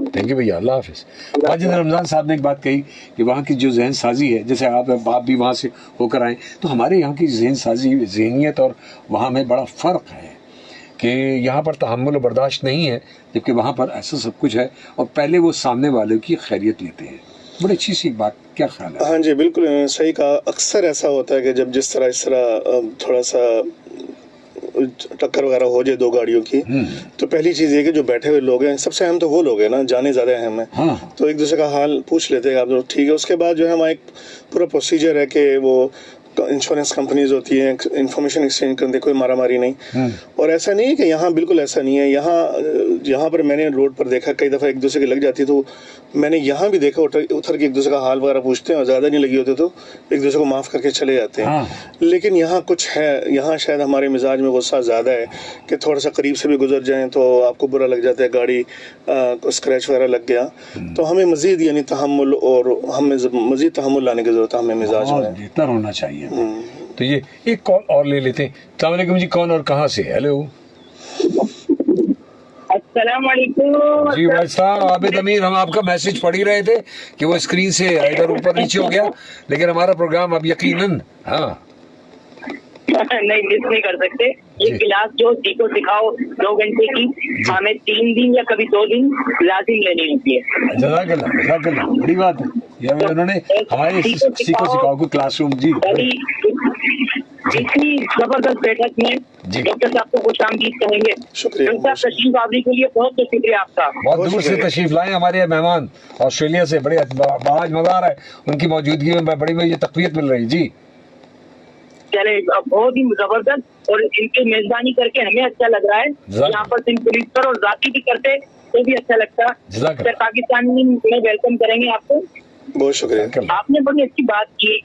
Speaker 1: थैंक यू भैया, अल्लाह हाफिज। वाजिद रमजान साहब ने एक बात कही कि वहाँ की जो जहन साजी है, जैसे आप भी वहाँ से होकर आए, तो हमारे यहाँ की जहन साजी, जहनीत और वहाँ में बड़ा फ़र्क है कि यहाँ पर तहम्मुल और बर्दाश्त नहीं है, जबकि वहाँ पर ऐसा सब कुछ है, और पहले वो सामने वाले की खैरियत लेते हैं। बड़ी अच्छी सी बात, क्या ख्याल है?
Speaker 2: हाँ जी बिल्कुल सही कहा। अक्सर ऐसा होता है कि जब इस तरह थोड़ा सा टक्कर वगैरह हो जाए दो गाड़ियों की, तो पहली चीज़ ये कि जो बैठे हुए लोग हैं, सबसे अहम तो वो लोग हैं ना, जाने ज़्यादा अहम है।
Speaker 1: हाँ।
Speaker 2: तो एक दूसरे का हाल पूछ लेते हैं आप लोग, ठीक है। उसके बाद जो है हमारा एक पूरा प्रोसीजर है कि वो इंश्योरेंस कंपनीज होती हैं, इंफॉर्मेशन एक्सचेंज करते, कोई मारामारी नहीं। और ऐसा नहीं है कि यहाँ बिल्कुल ऐसा नहीं है। यहाँ पर मैंने रोड पर देखा कई दफ़ा एक दूसरे की लग जाती है, तो मैंने यहाँ भी देखा उतर के एक दूसरे का हाल वगैरह पूछते हैं, और ज़्यादा नहीं लगी होती तो एक दूसरे को माफ़ करके चले जाते हैं। लेकिन यहाँ कुछ है, यहाँ शायद हमारे मिजाज में गुस्सा ज़्यादा है कि थोड़ा सा करीब से भी गुजर जाएँ तो आपको बुरा लग जाता है, गाड़ी को स्क्रैच वगैरह लग गया। तो हमें मज़ीद यानी तहम्मुल, और हमें मज़ीद तहम्मुल लाने की ज़रूरत है हमें मिजाज में,
Speaker 1: बेहतर होना चाहिए। तो ये एक कॉल और ले लेते हैं। अस्सलाम वालेकुम जी, कौन और कहाँ से? हेलो
Speaker 3: अस्सलाम वालेकुम
Speaker 1: जी भाई साहब, आबिद अमीर, हम आपका मैसेज पढ़ ही रहे थे कि वो स्क्रीन से इधर ऊपर नीचे हो गया, लेकिन हमारा प्रोग्राम अब यकीनन
Speaker 3: नहीं मिस नहीं कर सकते। ये क्लास जो सीखो सिखाओ 2 घंटे की, हमें 3 दिन या कभी 2 दिन लाजिम लेनी होती है।
Speaker 1: जज़ाकल्लाह जज़ाकल्लाह, बड़ी बात है ये उन्होंने हमारे सीखो सिखाओ को क्लासरूम जी
Speaker 3: इतनी जबरदस्त बैठक में डॉक्टर साहब को खुश आमदीद कहेंगे।
Speaker 2: शुक्रिया।
Speaker 3: डॉक्टर साहब तशरीफ आने के लिए बहुत बहुत शुक्रिया आपका।
Speaker 1: बहुत दूर से तशरीफ लाए हमारे मेहमान ऑस्ट्रेलिया से, बड़े आज मजा आ रहा है उनकी मौजूदगी में, बड़ी मुझे तकवीत मिल रही। जी
Speaker 3: चले, बहुत ही जबरदस्त, और इनकी मेजबानी करके हमें अच्छा लग रहा है। यहाँ पर सिंह पुलिस पर और जाती भी करते तो भी अच्छा लगता। सर पाकिस्तान में वेलकम करेंगे आपको।
Speaker 2: बहुत शुक्रिया।
Speaker 3: आपने बड़ी अच्छी बात की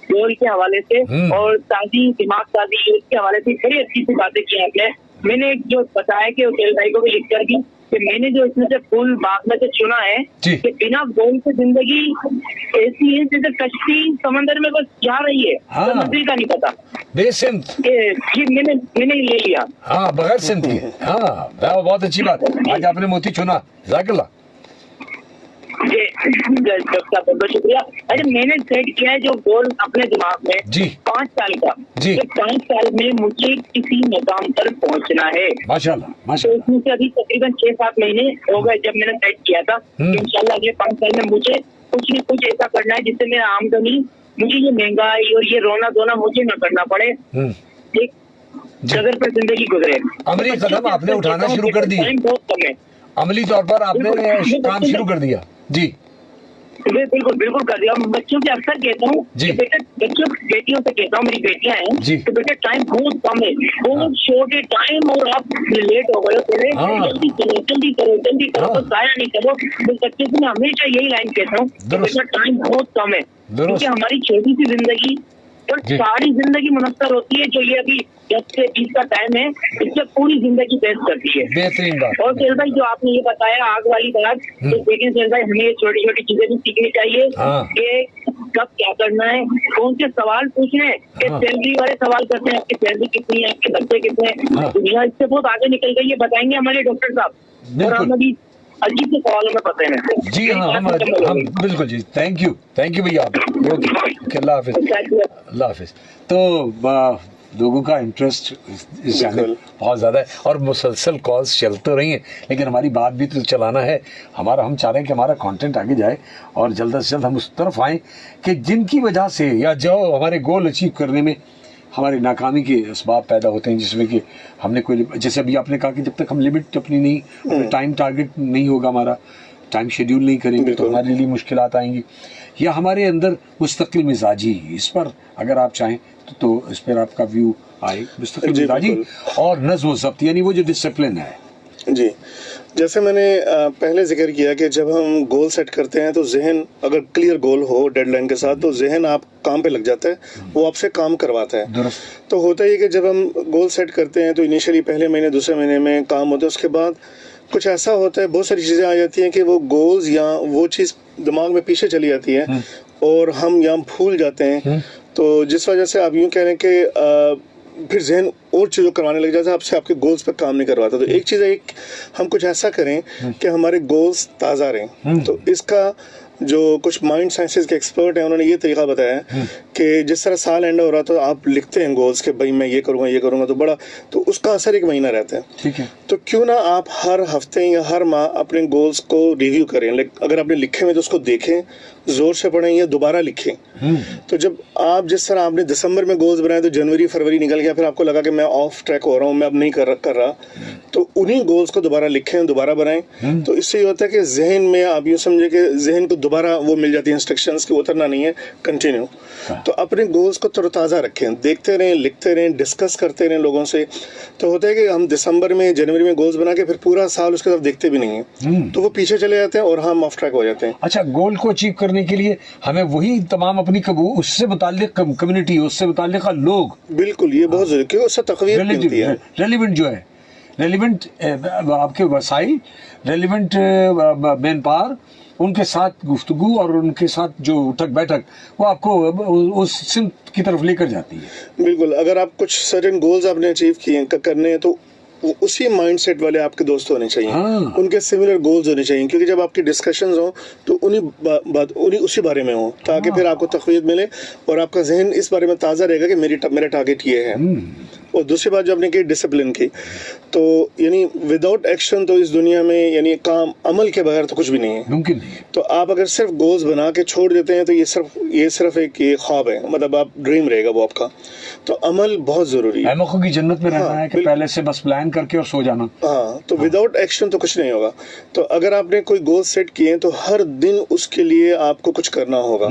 Speaker 3: गोल के हवाले से और साजी दिमाग साजी के हवाले से, बड़ी अच्छी सी बातें की आपने। मैंने जो बताया कि होटल भाई को भी लिख कर दी कि मैंने जो इसमें से फूल बाग में से चुना है कि बिना गोल से जिंदगी ऐसी है जैसे कश्ती समंदर में बस जा रही है, तो नजरी का नहीं पता। ये मैंने ले लिया।
Speaker 1: हाँ, बगैर सिंध की। हाँ, बहुत अच्छी बात, आज आपने मोती चुना, जाकिल्ला।
Speaker 3: बहुत शुक्रिया। अरे मैंने सेट किया है जो गोल अपने दिमाग में 5 साल का, 5 साल में मुझे किसी मुकाम पर पहुंचना है।
Speaker 1: माशाल्लाह
Speaker 3: तो इसमें से अभी तकरीबन 6-7 महीने हो गए जब मैंने सेट किया था। इंशाल्लाह अगले 5 साल में मुझे कुछ न कुछ ऐसा करना है जिससे मेरा आमदनी, मुझे ये महंगाई और ये रोना धोना मुझे न करना पड़े, एक कदर पर जिंदगी गुजरे।
Speaker 1: अमली कदम आपने उठाना शुरू कर दिया,
Speaker 3: बहुत कम है,
Speaker 1: अमली तौर पर आपने काम शुरू कर दिया। जी
Speaker 3: बिल्कुल बिल्कुल कर दिया। मैं बच्चों से अक्सर कहता हूँ
Speaker 1: जी।
Speaker 3: कि बेटा, बेटियों से कहता हूँ, मेरी बेटियां
Speaker 1: जी।
Speaker 3: हैं, तो बेटा टाइम बहुत कम है, बहुत शॉर्ट है टाइम, और आप लेट हो गए हो, पहले
Speaker 1: हाँ।
Speaker 3: जल्दी करो जल्दी करो जल्दी करो,
Speaker 1: हाँ।
Speaker 3: तो जाया नहीं करो। तो बच्चे से मैं हमेशा यही लाइन कहता हूँ कि
Speaker 1: दुरुस्त।
Speaker 3: बेटा टाइम बहुत कम है, क्योंकि हमारी छोटी सी जिंदगी और
Speaker 1: जी।
Speaker 3: सारी जिंदगी मुनस्सर होती है, जो ये अभी 10 से 20 का टाइम है, इससे पूरी जिंदगी बेस्ट करती है।
Speaker 1: बेहतरीन बात।
Speaker 3: और सेल भाई, जो आपने ये बताया आग वाली बात, तो देखिए सेल भाई, हमें छोटी छोटी चीजें भी सीखनी चाहिए
Speaker 1: हाँ।
Speaker 3: कि कब क्या करना है, कौन से सवाल पूछने हैं, कि
Speaker 1: हाँ।
Speaker 3: सैलरी वाले सवाल करते हैं, आपकी सैलरी कितनी है, आपके बच्चे कितने हैं।
Speaker 1: हाँ।
Speaker 3: दुनिया इससे बहुत आगे निकल गई है, बताएंगे हमारे डॉक्टर साहब। और
Speaker 1: बिल्कुल।
Speaker 3: हम अभी अजीब से सवालों में फंसे हैं।
Speaker 1: जी हाँ, हम बिल्कुल जी, थैंक यू भैया। ओके, अल्लाह हाफिज। अल्लाह हाफिज। तो लोगों का इंटरेस्ट इस चैनल
Speaker 2: बिल्कुल।
Speaker 1: बहुत ज़्यादा है और मुसलसल कॉल्स चल तो रही हैं, लेकिन हमारी बात भी तो चलाना है। हम चाह रहे हैं कि हमारा कंटेंट आगे जाए और जल्द से जल्द हम उस तरफ आएँ कि जिनकी वजह से या जो हमारे गोल अचीव करने में हमारी नाकामी के असबाब पैदा होते हैं, जिसमें कि हमने कोई, जैसे अभी आपने कहा कि जब तक हम लिमिट अपनी नहीं, टाइम टारगेट नहीं होगा, हमारा टाइम शेड्यूल नहीं करेंगे, तो हमारे लिए मुश्किलात आएंगी। या हमारे अंदर मुस्तकिल मिजाजी, इस पर अगर आप चाहें तो इस पर आपका व्यू आए, मुस्तकिल
Speaker 2: जी,
Speaker 1: मिजाजी
Speaker 2: बिल्कुल।
Speaker 1: और नज़्म व ज़ब्त, यानी वो जो डिसिप्लिन है।
Speaker 2: जी, जैसे मैंने पहले जिक्र किया कि जब हम गोल सेट करते हैं तो जहन, अगर क्लियर गोल हो डेडलाइन के साथ, तो जहन आप काम पे लग जाता है, वो आपसे काम करवाता है।
Speaker 1: दुरुस्त।
Speaker 2: तो होता ही कि जब हम गोल सेट करते हैं तो इनिशियली पहले महीने दूसरे महीने में काम होता है, उसके बाद कुछ ऐसा होता है, बहुत सारी चीज़ें आ जाती हैं कि वो गोल्स या वो चीज़ दिमाग में पीछे चली जाती है और हम यहाँ भूल जाते हैं। तो जिस वजह से आप यूँ कह रहे हैं कि फिर जहन और चीज़ों करवाने लग जाता है, आपसे आपके गोल्स पर काम नहीं करवाता। तो एक चीज़ है, हम कुछ ऐसा करें कि हमारे गोल्स ताज़ा रहें। तो इसका जो कुछ माइंड साइंसेज के एक्सपर्ट हैं, उन्होंने ये तरीका बताया कि जिस तरह साल एंड हो रहा तो आप लिखते हैं गोल्स के, भाई मैं ये करूँगा तो बड़ा, तो उसका असर 1 महीना रहता है।
Speaker 1: ठीक है।
Speaker 2: तो क्यों ना आप हर हफ्ते या हर माह अपने गोल्स को रिव्यू करें। अगर आपने लिखे हुए तो उसको देखें, जोर से पढ़ें या दोबारा लिखें। तो जब आप, जिस तरह आपने दिसंबर में गोल्स बनाए तो जनवरी फरवरी निकल गया, फिर आपको लगा कि मैं ऑफ ट्रैक हो रहा हूँ, मैं अब नहीं कर रहा, तो उन्हीं गोल्स को दोबारा लिखें, दोबारा बनाएं। तो इससे ये होता है कि जहन में, आप यूँ समझे कि जहन को दोबारा वो मिल जाती है इंस्ट्रक्शंस की, उतरना नहीं है, कंटिन्यू। तो अपने गोल्स को तरोताज़ा रखें, देखते रहें, लिखते रहें, डिस्कस करते रहें लोगों से। तो होता है कि हम दिसंबर में, जनवरी में गोल्स बना के फिर पूरा साल उसके तरफ देखते भी नहीं है, तो वो पीछे चले जाते हैं और हम ऑफ ट्रैक हो जाते हैं।
Speaker 1: अच्छा, गोल को अचीव करने के लिए हमें वही तमाम अपनी उससे मुताल्लिक कम्युनिटी, उससे मुताल्लिक लोग,
Speaker 2: बिल्कुल, ये बहुत जरूरी, क्योंकि उससे तक़वीयत मिलती है।
Speaker 1: रेलिवेंट जो है, रेलिवेंट आपके वसाइल, रेलिवेंट मैन पावर, उनके साथ गुफ्तगू और उनके साथ जो उठक बैठक, वो आपको उस सिमत की तरफ लेकर जाती है।
Speaker 2: बिल्कुल, अगर आप कुछ सर्टेन गोल्स आपने अचीव किए करने हैं, तो उसी माइंडसेट वाले आपके दोस्त होने चाहिए।
Speaker 1: हाँ।
Speaker 2: उनके सिमिलर गोल्स होने चाहिए, क्योंकि जब आपकी डिस्कशंस हो तो उन्हीं उसी बारे में हो, ताकि फिर आपको तक़वीयत मिले और आपका जहन इस बारे में ताज़ा रहेगा कि मेरा टारगेट ये है। और दूसरी बात जो आपने की डिसिप्लिन की, तो यानी विदाउट एक्शन तो इस दुनिया में, यानी काम अमल के बगैर तो कुछ भी नहीं है,
Speaker 1: मुमकिन नहीं है।
Speaker 2: तो आप अगर सिर्फ गोल्स बना के छोड़ देते हैं तो ये सिर्फ एक ख्वाब है, मतलब आप ड्रीम रहेगा वो आपका। तो अमल बहुत जरूरी है।
Speaker 1: अहमकों की जन्नत में रहना
Speaker 2: हाँ,
Speaker 1: है कि पहले से बस प्लान करके और सो जाना।
Speaker 2: हाँ, तो विदाउट एक्शन तो कुछ नहीं होगा। तो अगर आपने कोई गोल सेट किए हैं तो हर दिन उसके लिए आपको कुछ करना होगा।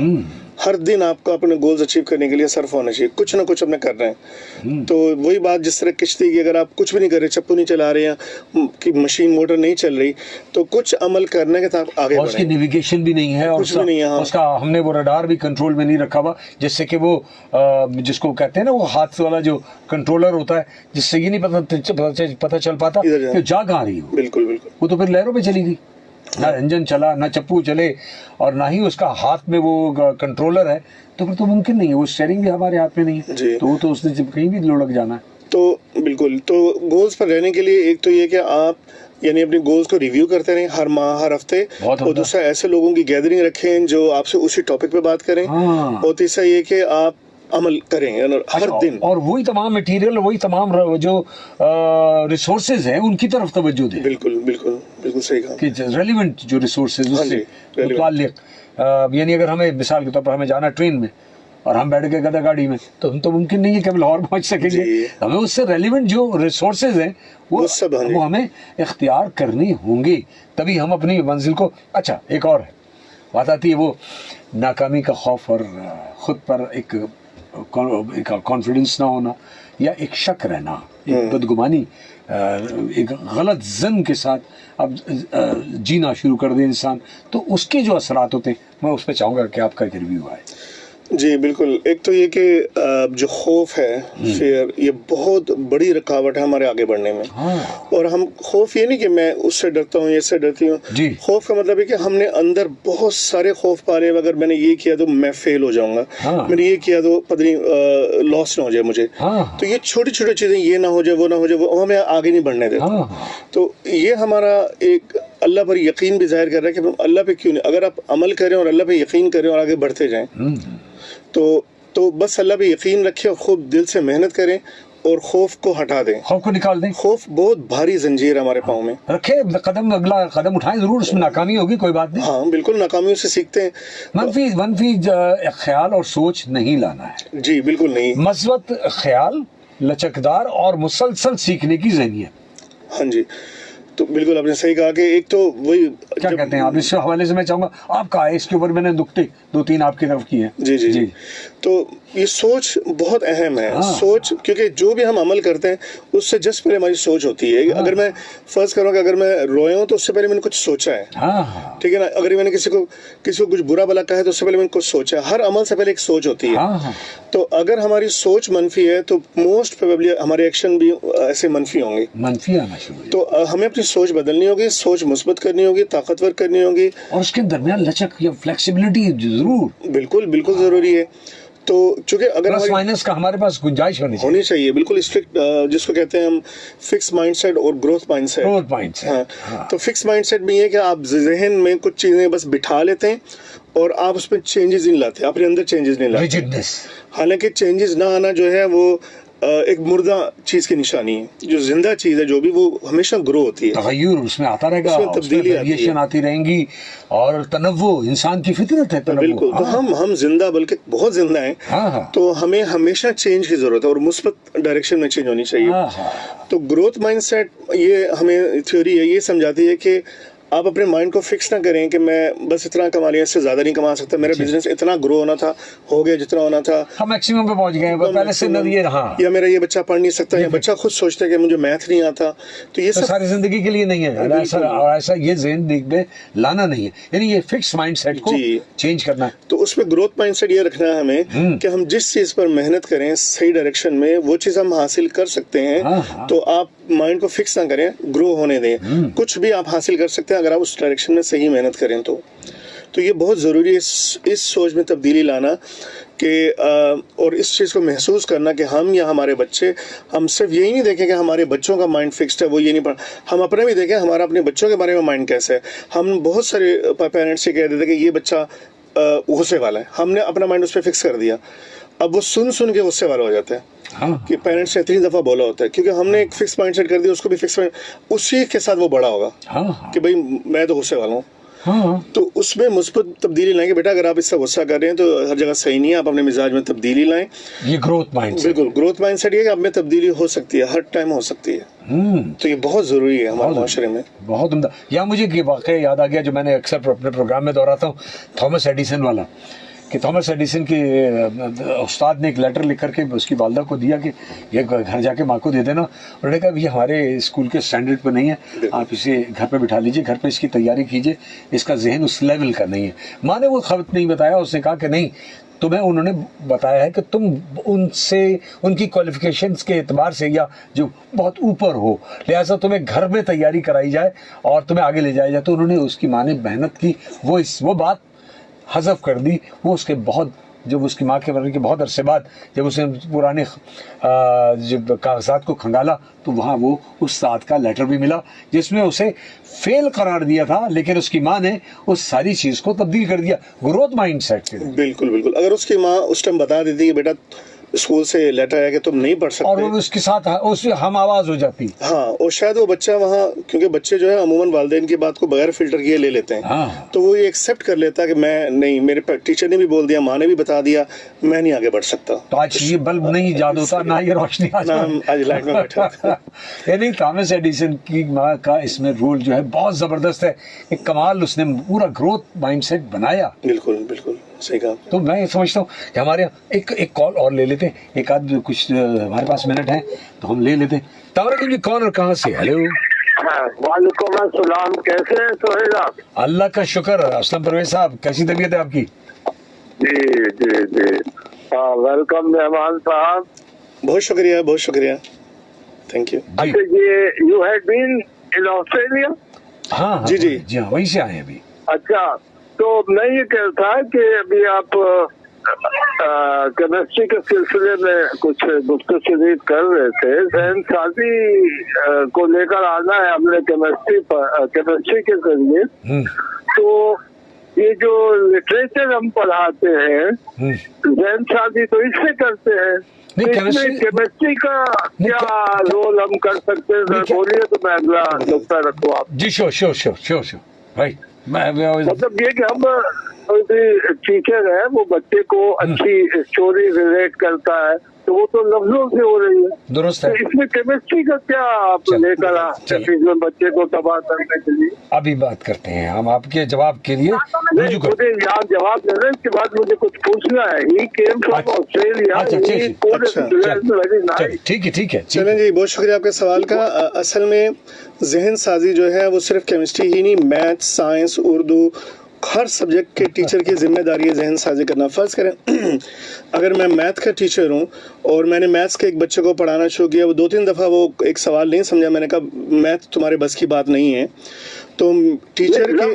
Speaker 2: हर दिन आपको अपने गोल्स अचीव करने के लिए सर्फ होना चाहिए, कुछ ना कुछ अपने कर रहे हैं। तो वही बात, जिस तरह किश्ती की, अगर आप कुछ भी नहीं कर रहे, चप्पू नहीं चला रहे हैं, कि मशीन मोटर नहीं चल रही, तो कुछ अमल करने के साथ आगे
Speaker 1: और उसकी नेविगेशन भी नहीं है, और
Speaker 2: कुछ भी नहीं है। हाँ।
Speaker 1: उसका हमने वो रडार भी कंट्रोल में नहीं रखा हुआ, जिससे कि वो जिसको कहते हैं ना, वो हाथ वाला जो कंट्रोलर होता है, जिससे ये नहीं पता चल पाता कि जा कहाँ रही हो।
Speaker 2: बिल्कुल बिल्कुल,
Speaker 1: वो तो फिर लहरों पे चली गई, ना इंजन चला, ना चप्पू चले, और ना ही उसका हाथ में वो कंट्रोलर है, तो फिर तो मुमकिन नहीं है। वो स्टीयरिंग भी हमारे हाथ में नहीं है, तो वो तो उसने कहीं भी लुढ़क जाना है।
Speaker 2: तो बिल्कुल, तो गोल्स पर रहने के लिए एक तो ये कि आप यानी अपने गोल्स को रिव्यू करते रहें हर माह, हर हफ्ते, और दूसरा ऐसे लोगों की गैदरिंग रखें जो आपसे उसी टॉपिक पे बात करें। और तीसरा ये कि आप अमल करें हर दिन,
Speaker 1: और वही तमाम मटेरियल, वही तमाम जो रिसोर्सेज हैं, उनकी तरफ तवज्जो दें।
Speaker 2: बिल्कुल बिल्कुल बिल्कुल सही कहा
Speaker 1: कि रेलिवेंट जो रिसोर्सेज, उससे मुताल्लिक, यानी अगर हमें मिसाल के तौर पर हमें जाना ट्रेन में और हम बैठ गए गधा गाड़ी में, तो हम तो मुमकिन नहीं है कि हम लाहौर पहुंच सकेंगे। हमें उससे रेलिवेंट जो रिसोर्सेज हैं वो हमें इख्तियार करने होंगे, तभी हम अपनी मंजिल को। अच्छा, एक और है, बात आती है वो नाकामी का खौफ और खुद पर एक कॉन्फिडेंस ना होना या एक शक रहना, एक बदगुमानी, एक गलत जन के साथ अब जीना शुरू कर दे इंसान, तो उसके जो असरात होते हैं मैं उस पर चाहूँगा कि आपका एक रिव्यू आए।
Speaker 2: जी बिल्कुल। एक तो ये कि जो खौफ है, फिर ये बहुत बड़ी रुकावट है हमारे आगे बढ़ने में।
Speaker 1: हाँ।
Speaker 2: और हम खौफ ये नहीं कि मैं उससे डरता हूँ, ये से डरती हूँ। खौफ का मतलब है कि हमने अंदर बहुत सारे खौफ पाले, अगर मैंने ये किया तो मैं फेल हो जाऊंगा,
Speaker 1: हाँ।
Speaker 2: मैंने ये किया तो पता नहीं लॉस ना हो जाए मुझे।
Speaker 1: हाँ।
Speaker 2: तो ये छोटी छोटी चीजें, ये ना हो जाए, वो ना हो जाए, वो हमें आगे नहीं बढ़ने देता।
Speaker 1: हाँ।
Speaker 2: तो ये हमारा एक अल्लाह पर यकीन भी जाहिर कर रहा है कि हम अल्लाह पे क्यों नहीं, अगर आप अमल करें और अल्लाह पे यकीन करें और आगे बढ़ते जाएं, तो बस अल्लाह पे यकीन रखें और खूब दिल से मेहनत करें और खौफ को हटा दें,
Speaker 1: खौफ को निकाल दें।
Speaker 2: खौफ बहुत भारी जंजीर हमारे पाँव में
Speaker 1: रखे, कदम अगला कदम उठाएं जरूर, उसमें नाकामी होगी कोई बात नहीं।
Speaker 2: हाँ बिल्कुल, नाकामियों से सीखते हैं।
Speaker 1: मनफी ख्याल और सोच नहीं लाना है।
Speaker 2: जी बिल्कुल नहीं।
Speaker 1: मस्बत ख्याल, लचकदार और मुसलसल सीखने की ज़हनियत।
Speaker 2: हाँ जी, तो बिल्कुल आपने सही कहा कि एक तो वही
Speaker 1: क्या कहते हैं आप, इस हवाले से मैं चाहूंगा आपका है, इसके ऊपर मैंने नुक्ते 2-3 आपकी तरफ की है।
Speaker 2: जी जी जी। तो ये सोच बहुत अहम है।
Speaker 1: हाँ।
Speaker 2: सोच, क्योंकि जो भी हम अमल करते हैं उससे जस्ट पहले हमारी सोच होती है।
Speaker 1: हाँ।
Speaker 2: अगर मैं फर्ज करूँ कि अगर मैं रोया हूँ तो उससे पहले मैंने कुछ सोचा है।
Speaker 1: हाँ।
Speaker 2: ठीक है ना। अगर मैंने किसी को कुछ बुरा भला कहा है तो उससे पहले मैंने कुछ सोचा है। हर अमल से पहले एक सोच होती है।
Speaker 1: हाँ।
Speaker 2: तो अगर हमारी सोच मनफी है तो मोस्ट प्रोबेबली हमारे एक्शन भी ऐसे मनफी होंगे,
Speaker 1: मनफी आना शुरू।
Speaker 2: तो हमें अपनी सोच बदलनी होगी, सोच मुस्बत करनी होगी, ताकतवर करनी होगी,
Speaker 1: और उसके दरमियान लचक या फ्लेक्सिबिलिटी जरूर
Speaker 2: बिल्कुल बिल्कुल जरूरी है। तो चूंकि अगर
Speaker 1: प्लस माइनस का हमारे पास गुंजाइश होनी
Speaker 2: चाहिए बिल्कुल स्ट्रिक्ट, जिसको कहते हैं हम फिक्स माइंडसेट और ग्रोथ माइंडसेट। हाँ। तो फिक्स माइंडसेट में ये कि आप जहन में कुछ चीजें बस बिठा लेते हैं और आप उसमें चेंजेस नहीं लाते, अपने अंदर चेंजेस नहीं लाते।
Speaker 1: रिजिडनेस।
Speaker 2: हालांकि चेंजेस ना आना जो है वो एक मुर्दा चीज की निशानी है। जो जिंदा चीज है जो भी, वो हमेशा ग्रो होती है,
Speaker 1: तगय्युर उसमें आता रहेगा,
Speaker 2: उसमें तब्दीली
Speaker 1: वेरिएशन आती रहेंगी और तनव्वु इंसान की फितरत है।
Speaker 2: बिल्कुल। तो हम जिंदा, बल्कि बहुत जिंदा हैं।
Speaker 1: हाँ।
Speaker 2: तो हमें हमेशा चेंज की जरूरत है और मुस्बत डायरेक्शन में चेंज होनी चाहिए।
Speaker 1: हाँ।
Speaker 2: तो ग्रोथ माइंडसेट ये हमें थ्योरी है, ये समझाती है कि आप अपने माइंड को फिक्स ना करें कि मैं बस इतना कमा लिया, इससे ज्यादा नहीं कमा सकता, मेरा बिजनेस इतना ग्रो होना था, हो गया जितना होना था,
Speaker 1: हम मैक्सिमम पे पहुंच गए पहले से नजरिए। हाँ।
Speaker 2: या मेरा ये बच्चा पढ़ नहीं सकता, या बच्चा खुद सोचता है कि मुझे मैथ नहीं आता, तो ये सब
Speaker 1: सारी जिंदगी के लिए नहीं है। ऐसा ये ज़हन दिग में लाना नहीं है, यानी ये फिक्स माइंडसेट को चेंज करना है।
Speaker 2: तो उसमें ग्रोथ माइंडसेट ये रखना है हमें कि हम जिस चीज पर मेहनत करें सही डायरेक्शन में, वो चीज हम हासिल कर सकते हैं।
Speaker 1: हाँ।
Speaker 2: तो आप माइंड को फिक्स ना करें, ग्रो होने दें। कुछ भी आप हासिल कर सकते हैं अगर आप उस डायरेक्शन में सही मेहनत करें। तो ये बहुत ज़रूरी है इस सोच में तब्दीली लाना कि और इस चीज़ को महसूस करना कि हम या हमारे बच्चे, हम सिर्फ यही नहीं देखें कि हमारे बच्चों का माइंड फिक्स्ड है, वो ये नहीं पढ़, हम अपने भी देखें हमारा अपने बच्चों के बारे में माइंड कैसे है। हम बहुत सारे पेरेंट्स से कह देते कि ये बच्चा गुस्से वाला है, हमने अपना माइंड उस पर फिक्स कर दिया, अब वो सुन के गुस्से वाला हो जाता है।
Speaker 1: हाँ।
Speaker 2: कि पेरेंट्स ने इतनी दफ़ा बोला होता है, क्योंकि हमने एक फिक्स माइंडसेट कर दिया, उसको भी फिक्स उसी के साथ वो बड़ा होगा।
Speaker 1: हाँ।
Speaker 2: कि भाई मैं तो गुस्से वाला हूँ।
Speaker 1: हाँ।
Speaker 2: तो उसमें मुस्बत तब्दीली लाएंगे। बेटा अगर आप इससे गुस्सा कर रहे हैं तो हर जगह सही नहीं है, आप अपने मिजाज में तब्दीली लाएं।
Speaker 1: ये ग्रोथ माइंडसेट।
Speaker 2: बिल्कुल, ग्रोथ माइंडसेट ये कि आप में तब्दीली हो सकती है, हर टाइम हो सकती है। तो ये बहुत ज़रूरी है हमारे माशरे में।
Speaker 1: बहुत उम्दा। या मुझे ये वाक़या याद आ गया जो मैंने अक्सर अपने प्रोग्राम में दोहराता हूँ, थॉमस एडिसन वाला, कि थॉमस एडिसन के उस्ताद ने एक लेटर लिख करके उसकी वालदा को दिया कि ये घर जाके माँ को दे देना। उन्होंने कहा ये हमारे स्कूल के स्टैंडर्ड पर नहीं है, आप इसे घर पे बिठा लीजिए, घर पे इसकी तैयारी कीजिए, इसका जहन उस लेवल का नहीं है। माँ ने वो खबत नहीं बताया, उसने कहा कि नहीं, तुम्हें उन्होंने बताया है कि तुम उनसे, उनकी क्वालिफिकेशंस के एतबार से या जो बहुत ऊपर हो, लिहाजा तुम्हें घर में तैयारी कराई जाए और तुम्हें आगे ले जाया जाए। तो उन्होंने, उसकी माँ ने मेहनत की, वो बात हज़फ कर दी। वो उसके बहुत, जब उसकी माँ के मरने के बहुत अरसे बाद जब उसने पुराने जब कागजात को खंगाला तो वहाँ वो उस्ताद का लेटर भी मिला जिसमें उसे फेल करार दिया था, लेकिन उसकी माँ ने उस सारी चीज़ को तब्दील कर दिया ग्रोथ माइंडसेट के।
Speaker 2: बिल्कुल बिल्कुल। अगर उसकी माँ उस टाइम बता देती कि बेटा स्कूल से लेटर आया कि तुम नहीं पढ़
Speaker 1: और
Speaker 2: सकते।
Speaker 1: वो उसके साथ उससे हम आवाज हो जाती।
Speaker 2: हाँ, और शायद वो बच्चा वहाँ, क्योंकि बच्चे जो है अमूमन वालिदैन की बात को बगैर फिल्टर किए ले लेते हैं,
Speaker 1: हाँ।
Speaker 2: तो वो ये एक्सेप्ट कर लेता है कि मैं नहीं, मेरे टीचर ने भी बोल दिया, माँ ने भी बता दिया, मैं नहीं आगे बढ़ सकता।
Speaker 1: तो आज ये बल्ब नहीं याद होता, ना ये रोशनी
Speaker 2: ना हम आज लाइट में बैठे होते।
Speaker 1: ये नहीं, थॉमस एडिसन की माँ का इसमें रोल जो है बहुत जबरदस्त है। एक कमाल, उसने पूरा ग्रोथ माइंडसेट बनाया।
Speaker 2: बिल्कुल बिल्कुल सही कहा।
Speaker 1: तो मैं समझता हूँ कि हमारे यहाँ एक कॉल और ले लेते, एक आध कुछ हमारे पास मिनट है तो हम ले लेते। तावरा जी कौन और कहाँ से? हेलो।
Speaker 3: वालेकुम अस्सलाम, कैसे हैं सोहेल आप?
Speaker 1: अल्लाह का शुक्र। असलम परवेज साहब, कैसी तबीयत है आपकी?
Speaker 3: जी जी जी, वेलकम मेहमान साहब।
Speaker 2: बहुत शुक्रिया, बहुत शुक्रिया, थैंक यू।
Speaker 1: जी
Speaker 3: अच्छा, ये you had been in Australia?
Speaker 1: हाँ
Speaker 2: जी, जी।
Speaker 1: जी हाँ, वहीं से आए हैं अभी।
Speaker 3: अच्छा, तो मैं ये कहता था कि अभी आप केमिस्ट्री के सिलसिले में कुछ गुफ्तगू शरीफ कर रहे थे। जहन साजी को लेकर आना है हमने केमिस्ट्री के जरिए। तो ये जो लिटरेचर हम पढ़ाते हैं, जहन साजी तो इससे करते हैं,
Speaker 1: नहीं,
Speaker 3: इसमें केमिस्ट्री का क्या रोल हम कर सकते हैं? सर बोलिए, तो मैं अगला नुकता रखूँ आप।
Speaker 1: जी श्योर राइट।
Speaker 3: मतलब ये कि हम टीचर है, वो बच्चे को अच्छी स्टोरी रिलेट करता है, तो वो तो लफ्जों से हो रही है।
Speaker 1: दुरुस्त है।
Speaker 3: तो इसमें केमिस्ट्री का क्या आप लेकर आए बच्चे को तबाह करने के लिए?
Speaker 1: अभी बात करते हैं हम आपके जवाब के लिए। रुजू करो।
Speaker 3: मुझे यहाँ जवाब देने के बाद मुझे कुछ पूछना है। ही केम फ्रॉम ऑस्ट्रेलिया,
Speaker 1: ठीक है।
Speaker 2: चलें जी, बहुत शुक्रिया आपके सवाल का। असल में जहन साजी जो है वो सिर्फ केमिस्ट्री ही नहीं, मैथ, साइंस, उर्दू, हर सब्जेक्ट के टीचर की जिम्मेदारी है जहन साजी करना। फ़र्ज़ करें अगर मैं मैथ का टीचर हूँ और मैंने मैथ्स के एक बच्चे को पढ़ाना शुरू किया, वो 2-3 दफ़ा वो एक सवाल नहीं समझा, मैंने कहा मैथ तुम्हारे बस की बात नहीं है, तो टीचर के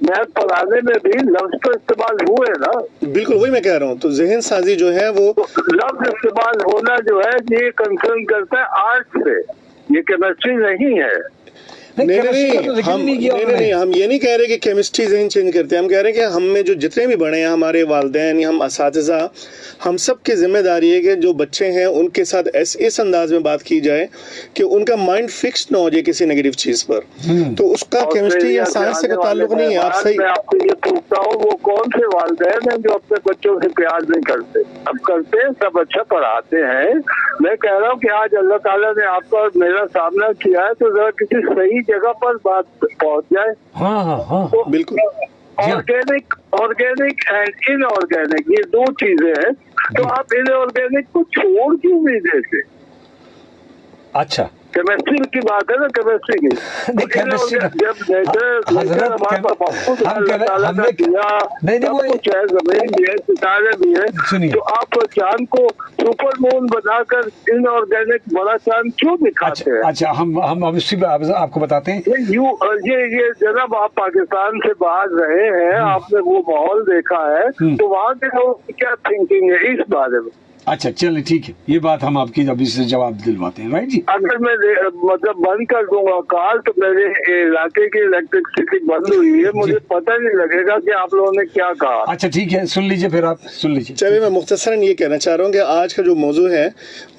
Speaker 3: मैथ पढ़ाने में भी लफ्ज़ तो इस्तेमाल हुए ना।
Speaker 2: बिल्कुल वही मैं कह रहा हूँ। तो जहन साजी जो है वो
Speaker 3: लफ्ज़ इस्तेमाल होना जो है ये कंसर्न करता है आर्ट से, ये केमिस्ट्री नहीं है।
Speaker 2: नहीं, हम ये नहीं कह रहे कि केमिस्ट्री जहन चेंज करते हैं। हम कह रहे हैं कि हम में जो जितने भी बड़े हैं, हमारे वालिदैन, हम असातिज़ा, हम सब की जिम्मेदारी है कि जो बच्चे हैं उनके साथ इस अंदाज में बात की जाए कि उनका माइंड फिक्स ना हो जाए किसी नेगेटिव चीज़ पर। तो उसका केमिस्ट्री या साइंस से कोई ताल्लुक नहीं है। आप सही।
Speaker 3: मैं आपको ये पूछता हूँ, वो कौन से वालिदैन हैं जो अपने बच्चों से प्यार नहीं करते? अब करते हैं, सब अच्छा पढ़ाते हैं। मैं कह रहा हूँ कि आज अल्लाह ताला ने आपका और मेरा सामना किया है, तो जरा किसी सही जगह पर बात पहुंच जाए।
Speaker 1: हाँ
Speaker 3: तो
Speaker 2: बिल्कुल।
Speaker 3: ऑर्गेनिक एंड इनऑर्गेनिक, ये दो चीजें हैं। तो आप इनऑर्गेनिक को छोड़ क्यों नहीं देते?
Speaker 1: अच्छा,
Speaker 3: केमिस्ट्री की बात है ना, केमिस्ट्री की।
Speaker 1: नहीं, केमिस्ट्री
Speaker 3: जब नेचर हमारे पास
Speaker 1: हमने
Speaker 3: दिया, कुछ है, जमीन भी है, सितारे भी है, तो आप चांद को सुपर मून बनाकर इनऑर्गेनिक बड़ा चांद क्यों दिखाते हैं?
Speaker 1: अच्छा, हम इसी आपको बताते हैं।
Speaker 3: ये जनाब, आप पाकिस्तान से बाहर रहे हैं, आपने वो माहौल देखा है, तो वहाँ के लोगों की क्या थिंकिंग है इस बारे में?
Speaker 1: अच्छा चलिए ठीक है, ये बात हम आपकी अभी से जवाब दिलवाते हैं। राइट जी।
Speaker 3: अगर मैं मतलब बंद कर दूंगा कॉल तो मेरे इलाके की इलेक्ट्रिसिटी बंद हुई है, मुझे पता नहीं लगेगा कि आप लोगों ने क्या कहा।
Speaker 1: अच्छा ठीक है, सुन लीजिए, फिर आप सुन लीजिए।
Speaker 2: चलिए, मैं मुख्तसरन ये कहना चाह रहा हूँ कि आज का जो मौजू है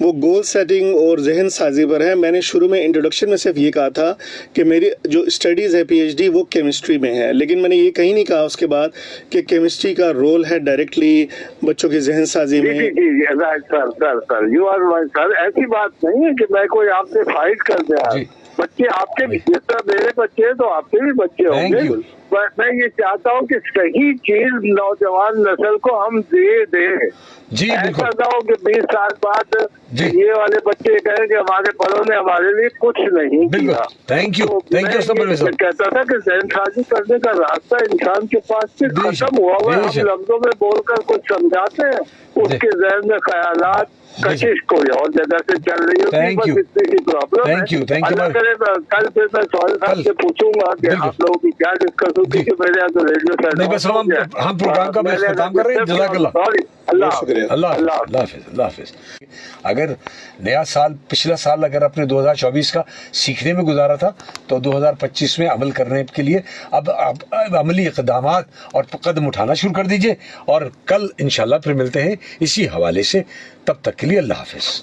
Speaker 2: वो गोल सेटिंग और जहन साजी पर है। मैंने शुरू में इंट्रोडक्शन में सिर्फ ये कहा था कि मेरी जो स्टडीज़ है PhD वो केमिस्ट्री में है, लेकिन मैंने ये कहीं नहीं कहा उसके बाद कि केमिस्ट्री का रोल है डायरेक्टली बच्चों की जहन साजी में।
Speaker 3: Sir you are my sir, ऐसी बात नहीं है कि मैं कोई आपसे फाइट कर दिया। बच्चे आपके भी, जिस तरह मेरे बच्चे हैं तो आपके भी बच्चे होंगे। मैं ये चाहता हूँ कि सही चीज नौजवान नस्ल को हम दे दें।
Speaker 1: जी,
Speaker 3: ऐसा ना हो कि 20 साल बाद ये वाले बच्चे कहें कि हमारे बड़ों ने हमारे लिए कुछ नहीं किया।
Speaker 1: थैंक यू
Speaker 3: मैं कहता था कि जहनसाजी करने का रास्ता इंसान के पास से खत्म हुआ है। हम लफ्जों में बोलकर कुछ समझाते हैं, उसके जहन में ख्यालात कशिश कोई और जगह से चल रही है। बस इतनी ही प्रॉब्लम है। अल्लाह करे कल फिर मैं सोहेल साहब से पूछूंगा कि आप लोगों की क्या डिस्कस होती है। मेरे यहाँ तो रेडियो
Speaker 1: हम प्रोग्राम का इख्तिताम कर रहे हैं। जज़ाकल्लाह।
Speaker 2: बहुत शुक्रिया।
Speaker 1: अल्लाह हाफिज, अल्लाह हाफिज। अगर नया साल, पिछला साल अगर अपने 2024 का सीखने में गुजारा था, तो 2025 में अमल करने के लिए अब अमली इक़दामात और कदम उठाना शुरू कर दीजिए। और कल इंशाल्लाह फिर मिलते हैं इसी हवाले से। तब तक के लिए अल्लाह हाफिज।